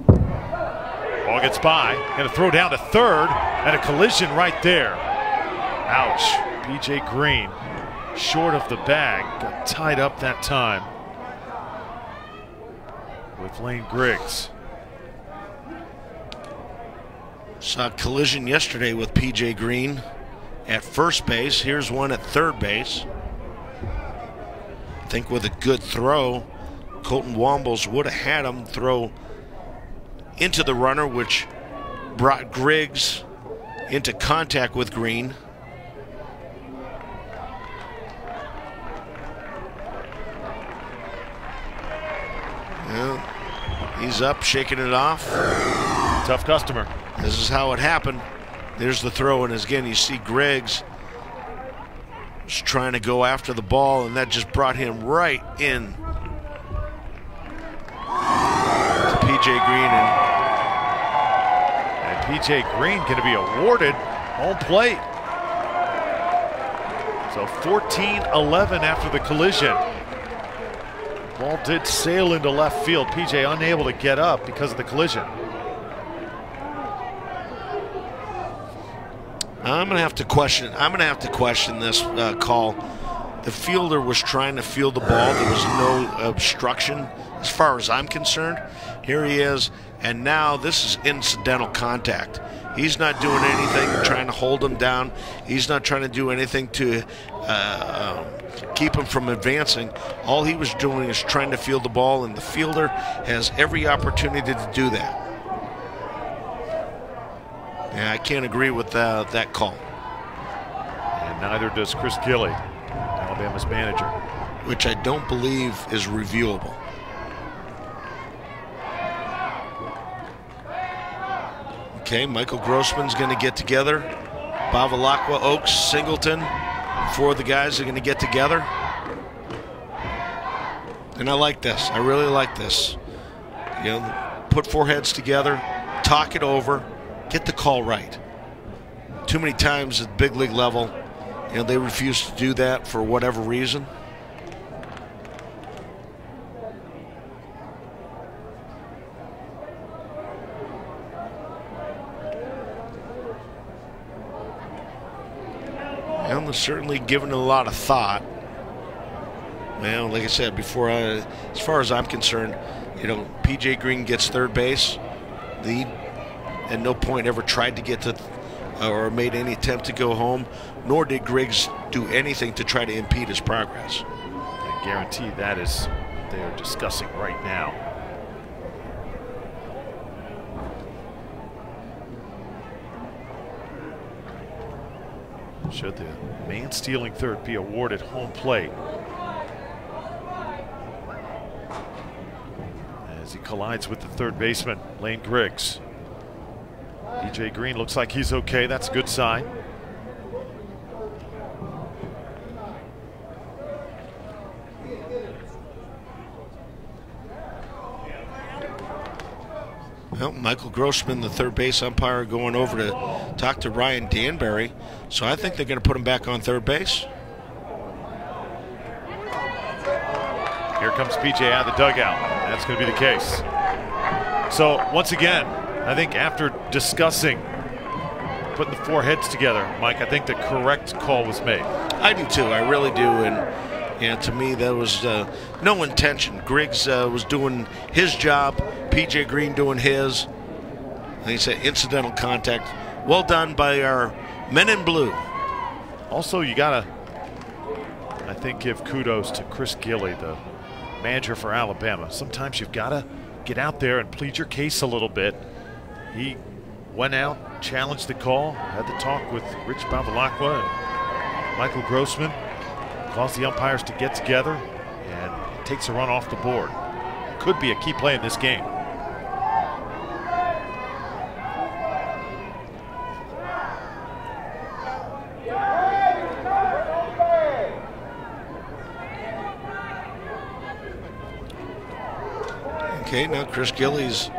Ball gets by, going to throw down to third, and a collision right there. Ouch. P.J. Green, short of the bag, got tied up that time with Lane Griggs. Saw a collision yesterday with P.J. Green at first base. Here's one at third base. I think with a good throw, Colton Wombles would have had him throw into the runner, which brought Griggs into contact with Green. Well, he's up, shaking it off. Tough customer. This is how it happened. There's the throw, and again, you see Griggs was trying to go after the ball, and that just brought him right in to P.J. Green. And P.J. Green going to be awarded home plate. So 14-11 after the collision. Ball did sail into left field. P.J. unable to get up because of the collision. I'm going to have to question this call. The fielder was trying to field the ball. There was no obstruction as far as I'm concerned. Here he is, and now this is incidental contact. He's not doing anything trying to hold him down. He's not trying to do anything to keep him from advancing. All he was doing is trying to field the ball, and the fielder has every opportunity to do that. Yeah, I can't agree with that call. And neither does Chris Gilly, Alabama's manager. Which I don't believe is reviewable. Okay, Michael Grossman's going to get together. Bavalakwa, Oaks, Singleton. 4 of the guys are going to get together. And I like this. I really like this. You know, put 4 heads together, talk it over, get the call right. Too many times at the big league level, you know, they refuse to do that for whatever reason. And they're certainly given it a lot of thought. Well, like I said before, as far as I'm concerned, you know, P.J. Green gets third base. He at no point ever tried to get to or made any attempt to go home, nor did Griggs do anything to try to impede his progress. I guarantee that is what they are discussing right now. Should the man stealing third be awarded home plate as he collides with the third baseman, Lane Griggs. P.J. Green looks like he's okay. That's a good sign. Well, Michael Grossman, the third base umpire, going over to talk to Ryan Danbury. So I think they're going to put him back on third base. Here comes P.J. out of the dugout. That's going to be the case. So once again, I think after discussing putting the 4 heads together, Mike, I think the correct call was made. I do too. I really do. And to me, that was no intention. Griggs was doing his job. P.J. Green doing his. And he said incidental contact. Well done by our men in blue. Also, you gotta, I think, give kudos to Chris Gilly, the manager for Alabama. Sometimes you've gotta get out there and plead your case a little bit. He went out, challenged the call, had the talk with Rich Babalakwa and Michael Grossman, caused the umpires to get together, and takes a run off the board. Could be a key play in this game. Okay, now Chris Gillies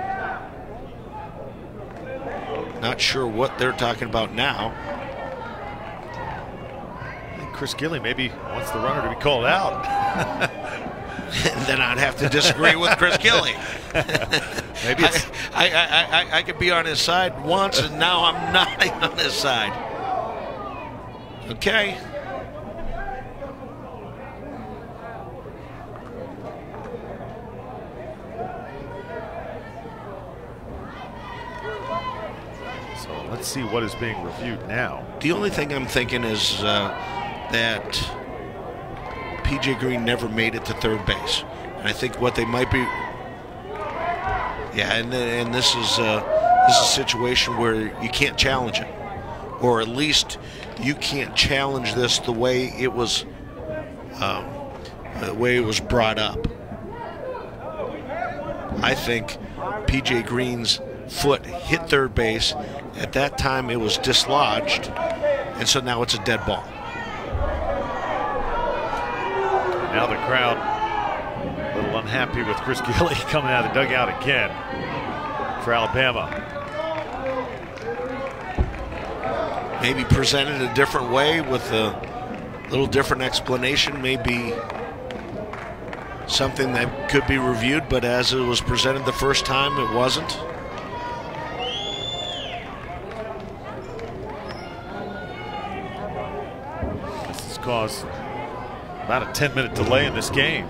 not sure what they're talking about now. I think Chris Gilly maybe wants the runner to be called out. And then I'd have to disagree with Chris Gilly. Maybe it's I could be on his side once, and now I'm not on his side. Okay. So let's see what is being reviewed now. The only thing I'm thinking is that PJ Green never made it to third base. And I think what they might be, yeah, and this is a situation where you can't challenge it, or at least you can't challenge this the way it was brought up. I think PJ Green's foot hit third base. At that time, it was dislodged, and so now it's a dead ball. Now the crowd a little unhappy with Chris Gilly coming out of the dugout again for Alabama. Maybe presented a different way with a little different explanation, maybe something that could be reviewed, but as it was presented the first time, it wasn't. This has caused about a 10-minute delay in this game.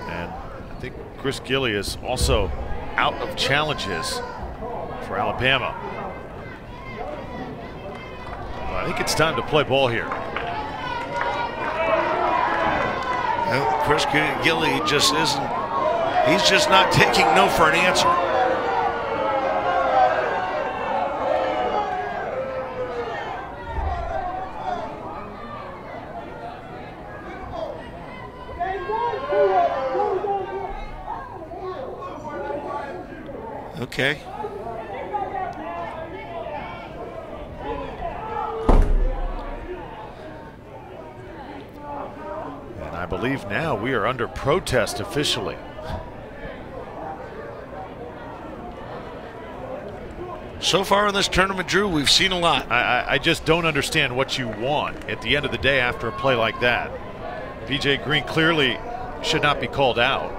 And I think Chris Gilly is also out of challenges for Alabama. Well, I think it's time to play ball here. Well, Chris Gilly just isn't, he's just not taking no for an answer. Okay. And I believe now we are under protest officially. So far in this tournament, Drew, we've seen a lot. I just don't understand what you want at the end of the day after a play like that. PJ Green clearly should not be called out.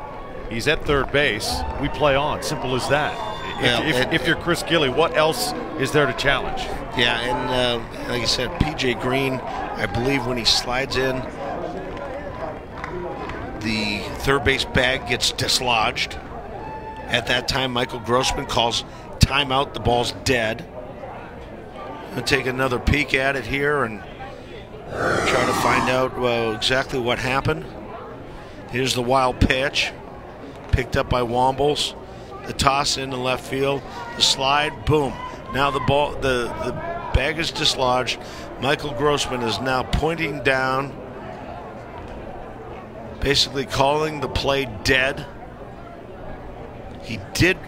He's at third base. We play on. Simple as that. If you're Chris Gilly, what else is there to challenge? Yeah, and like I said, PJ Green, I believe when he slides in, the third base bag gets dislodged. At that time, Michael Grossman calls timeout. The ball's dead. I'm going to take another peek at it here and try to find out exactly what happened. Here's the wild pitch, picked up by Wombles. The toss into left field, the slide, boom. Now the ball, the bag is dislodged. Michael Grossman is now pointing down, basically calling the play dead. He did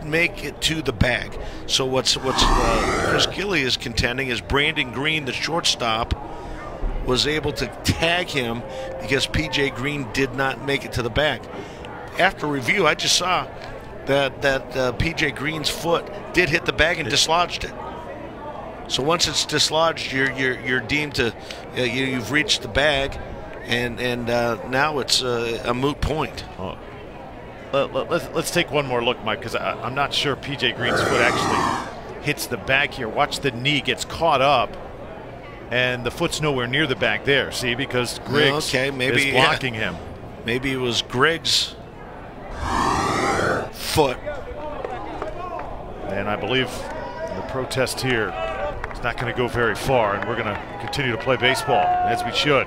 make it to the bag. So what's Chris Gilly is contending is Brandon Green, the shortstop, was able to tag him because PJ Green did not make it to the bag. After review, I just saw that PJ Green's foot did hit the bag and dislodged it. So once it's dislodged, you're deemed to you've reached the bag, and now it's a moot point. Let's take one more look, Mike, because I'm not sure PJ Green's foot actually hits the bag here. Watch the knee gets caught up, and the foot's nowhere near the bag there. See, because Griggs is blocking him. Maybe it was Griggs' foot. And I believe the protest here is not going to go very far, and we're going to continue to play baseball, as we should.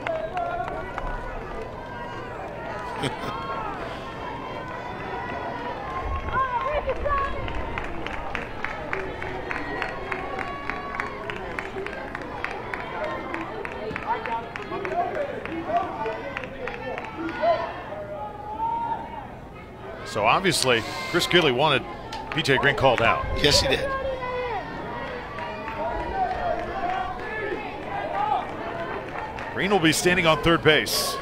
So obviously, Chris Gilly wanted P.J. Green called out. Yes, he did. Green will be standing on third base.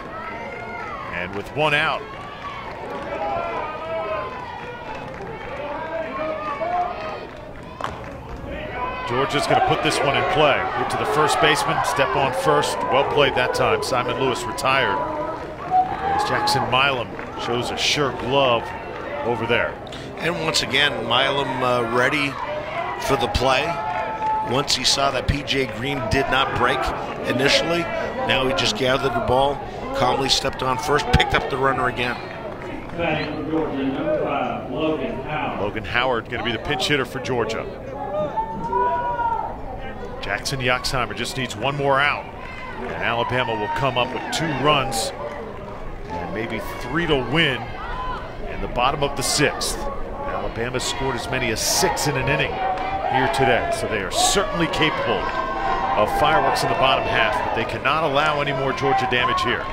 And with one out, Georgia's going to put this one in play. Hit to the first baseman, step on first. Well played that time. Simon Lewis retired. As Jackson Milam shows a sure glove over there. And once again, Milam ready for the play. Once he saw that P.J. Green did not break initially, now he just gathered the ball, calmly stepped on first, picked up the runner again. Logan Howard going to be the pinch hitter for Georgia. Jackson Yoxheimer just needs one more out. And Alabama will come up with 2 runs and maybe 3 to win in the bottom of the 6th. Alabama scored as many as 6 in an inning here today, so they are certainly capable of fireworks in the bottom half, but they cannot allow any more Georgia damage here.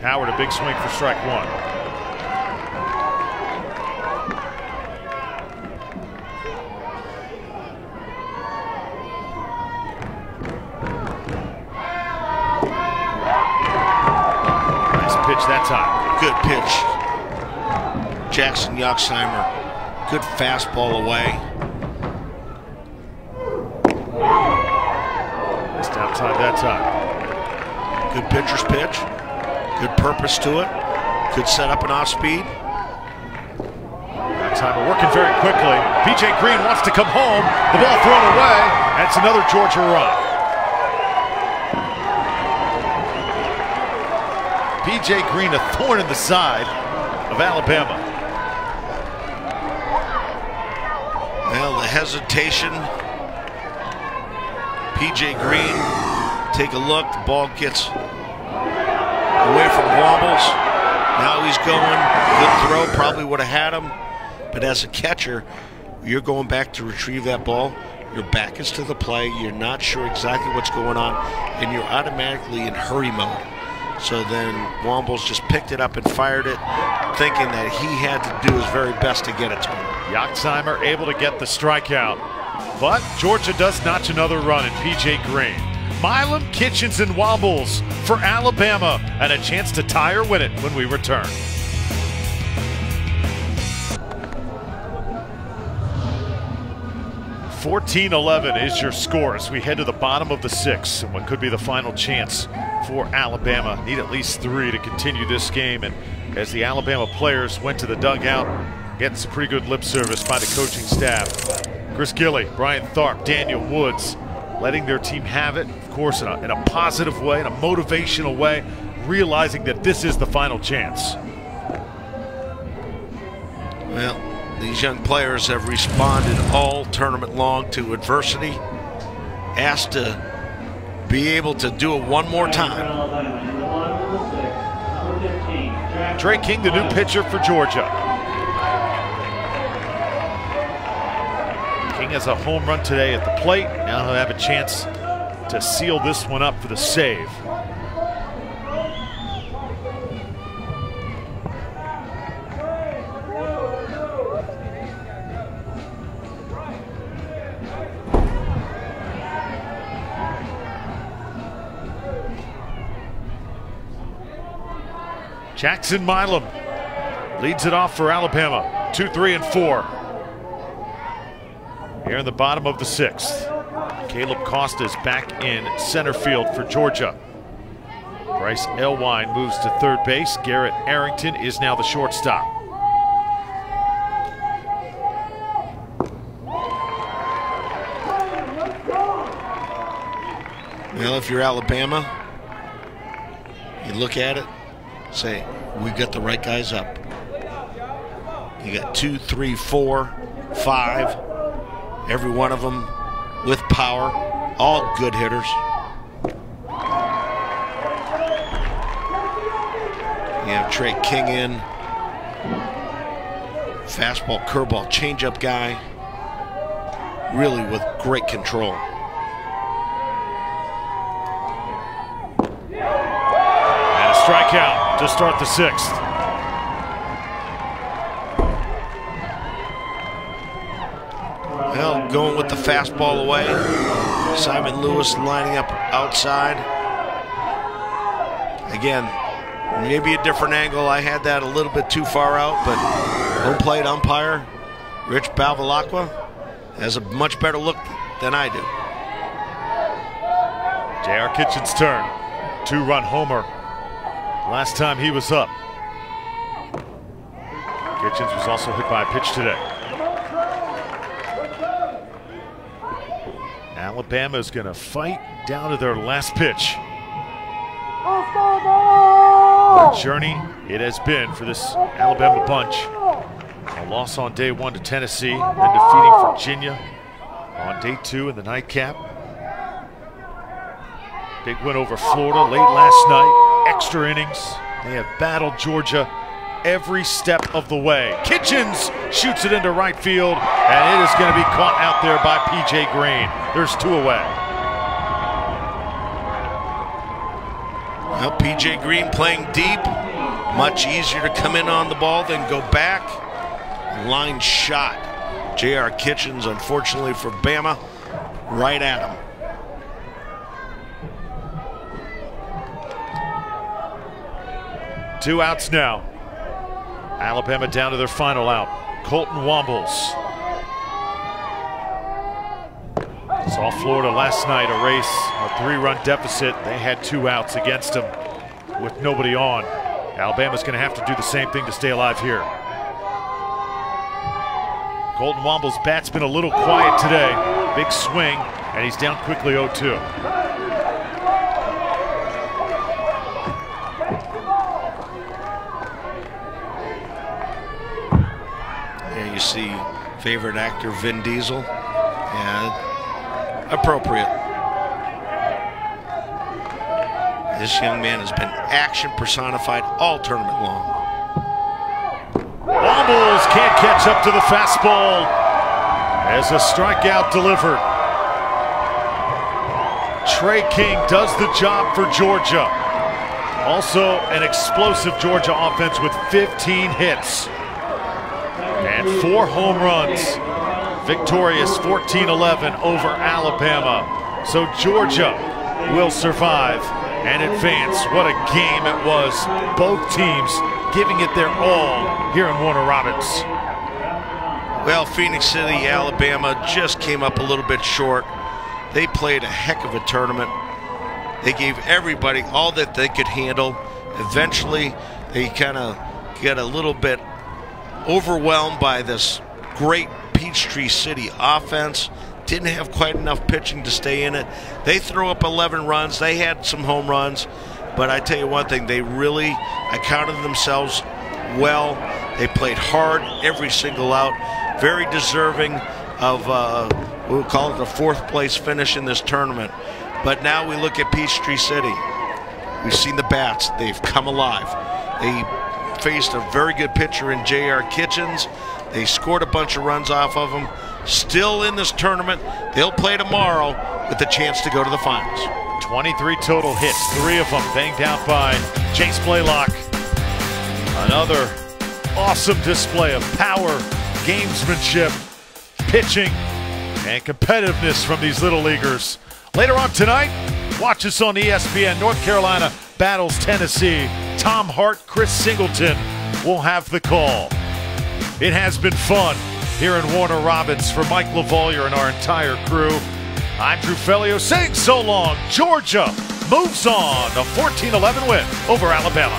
Howard, a big swing for strike 1. That time. Good pitch. Jackson Yoxheimer. Good fastball away. Missed outside that time. Good pitcher's pitch. Good purpose to it. Good setup and off speed. Yoxheimer working very quickly. P.J. Green wants to come home. The ball thrown away. That's another Georgia run. P.J. Green, a thorn in the side of Alabama. Well, the hesitation. P.J. Green, take a look. The ball gets away from Wombles. Now he's going. Good throw. Probably would have had him. But as a catcher, you're going back to retrieve that ball. Your back is to the play. You're not sure exactly what's going on. And you're automatically in hurry mode. So then Wombles just picked it up and fired it, thinking that he had to do his very best to get it to him. Yoxheimer able to get the strikeout, but Georgia does notch another run in P.J. Green. Milam, Kitchens, and Wombles for Alabama, and a chance to tie or win it when we return. (14-11) is your score as we head to the bottom of the 6th, and what could be the final chance for Alabama. Need at least 3 to continue this game, and as the Alabama players went to the dugout, getting some pretty good lip service by the coaching staff. Chris Gilly, Brian Tharp, Daniel Woods, letting their team have it, of course, in a positive way, in a motivational way, realizing that this is the final chance. Well, these young players have responded all tournament long to adversity, asked to be able to do it one more time. Trey King, the new pitcher for Georgia. King has a home run today at the plate. Now he'll have a chance to seal this one up for the save. Jackson Milam leads it off for Alabama. 2, 3, and 4. Here in the bottom of the 6th. Caleb Costa is back in center field for Georgia. Bryce Elwine moves to third base. Garrett Arrington is now the shortstop. Well, if you're Alabama, you look at it, say, we got the right guys up. You got 2, 3, 4, 5. Every one of them with power. All good hitters. You have Trey King in. Fastball, curveball, changeup guy. Really with great control. And a strikeout to start the 6th. going with the fastball away. Simon Lewis lining up outside. Again, maybe a different angle. I had that a little bit too far out, but home plate umpire Rich Balvalacqua has a much better look than I do. J.R. Kitchens' turn. 2-run homer. Last time he was up. Kitchens was also hit by a pitch today. Alabama is going to fight down to their last pitch. What a journey it has been for this Alabama bunch. A loss on day 1 to Tennessee, then defeating Virginia on day 2 in the nightcap. Big win over Florida late last night. Extra innings. They have battled Georgia every step of the way. Kitchens shoots it into right field, and it is going to be caught out there by P.J. Green. There's 2 away. Well, P.J. Green playing deep. Much easier to come in on the ball than go back. Line shot. J.R. Kitchens, unfortunately for Bama, right at him. Two outs now. Alabama down to their final out. Colton Wombles. Saw Florida last night erase a 3-run deficit. They had 2 outs against them with nobody on. Alabama's going to have to do the same thing to stay alive here. Colton Wombles' bat's been a little quiet today. Big swing, and he's down quickly 0-2. You see favorite actor Vin Diesel, and appropriate. This young man has been action personified all tournament long. Wombles can't catch up to the fastball as a strikeout delivered. Trey King does the job for Georgia. Also an explosive Georgia offense with 15 hits. And 4 home runs. Victorious 14-11 over Alabama. So Georgia will survive and advance. What a game it was. Both teams giving it their all here in Warner Robins. Well, Phenix City, Alabama just came up a little bit short. They played a heck of a tournament. They gave everybody all that they could handle. Eventually, they kind of got a little bit overwhelmed by this great Peachtree City offense. Didn't have quite enough pitching to stay in it. They threw up 11 runs. They had some home runs. But I tell you one thing, they really accounted themselves well. They played hard every single out. Very deserving of, we'll call it the 4th place finish in this tournament. But now we look at Peachtree City. We've seen the bats. They've come alive. They faced a very good pitcher in J.R. Kitchens. They scored a bunch of runs off of him. Still in this tournament. They'll play tomorrow with the chance to go to the finals. 23 total hits, 3 of them banged out by Chase Blaylock. Another awesome display of power, gamesmanship, pitching, and competitiveness from these little leaguers. Later on tonight, watch us on ESPN. North Carolina battles Tennessee. Tom Hart, Chris Singleton will have the call. It has been fun here in Warner Robins. For Mike LaValliere and our entire crew, I'm Drew Fellio saying so long. Georgia moves on, a 14-11 win over Alabama.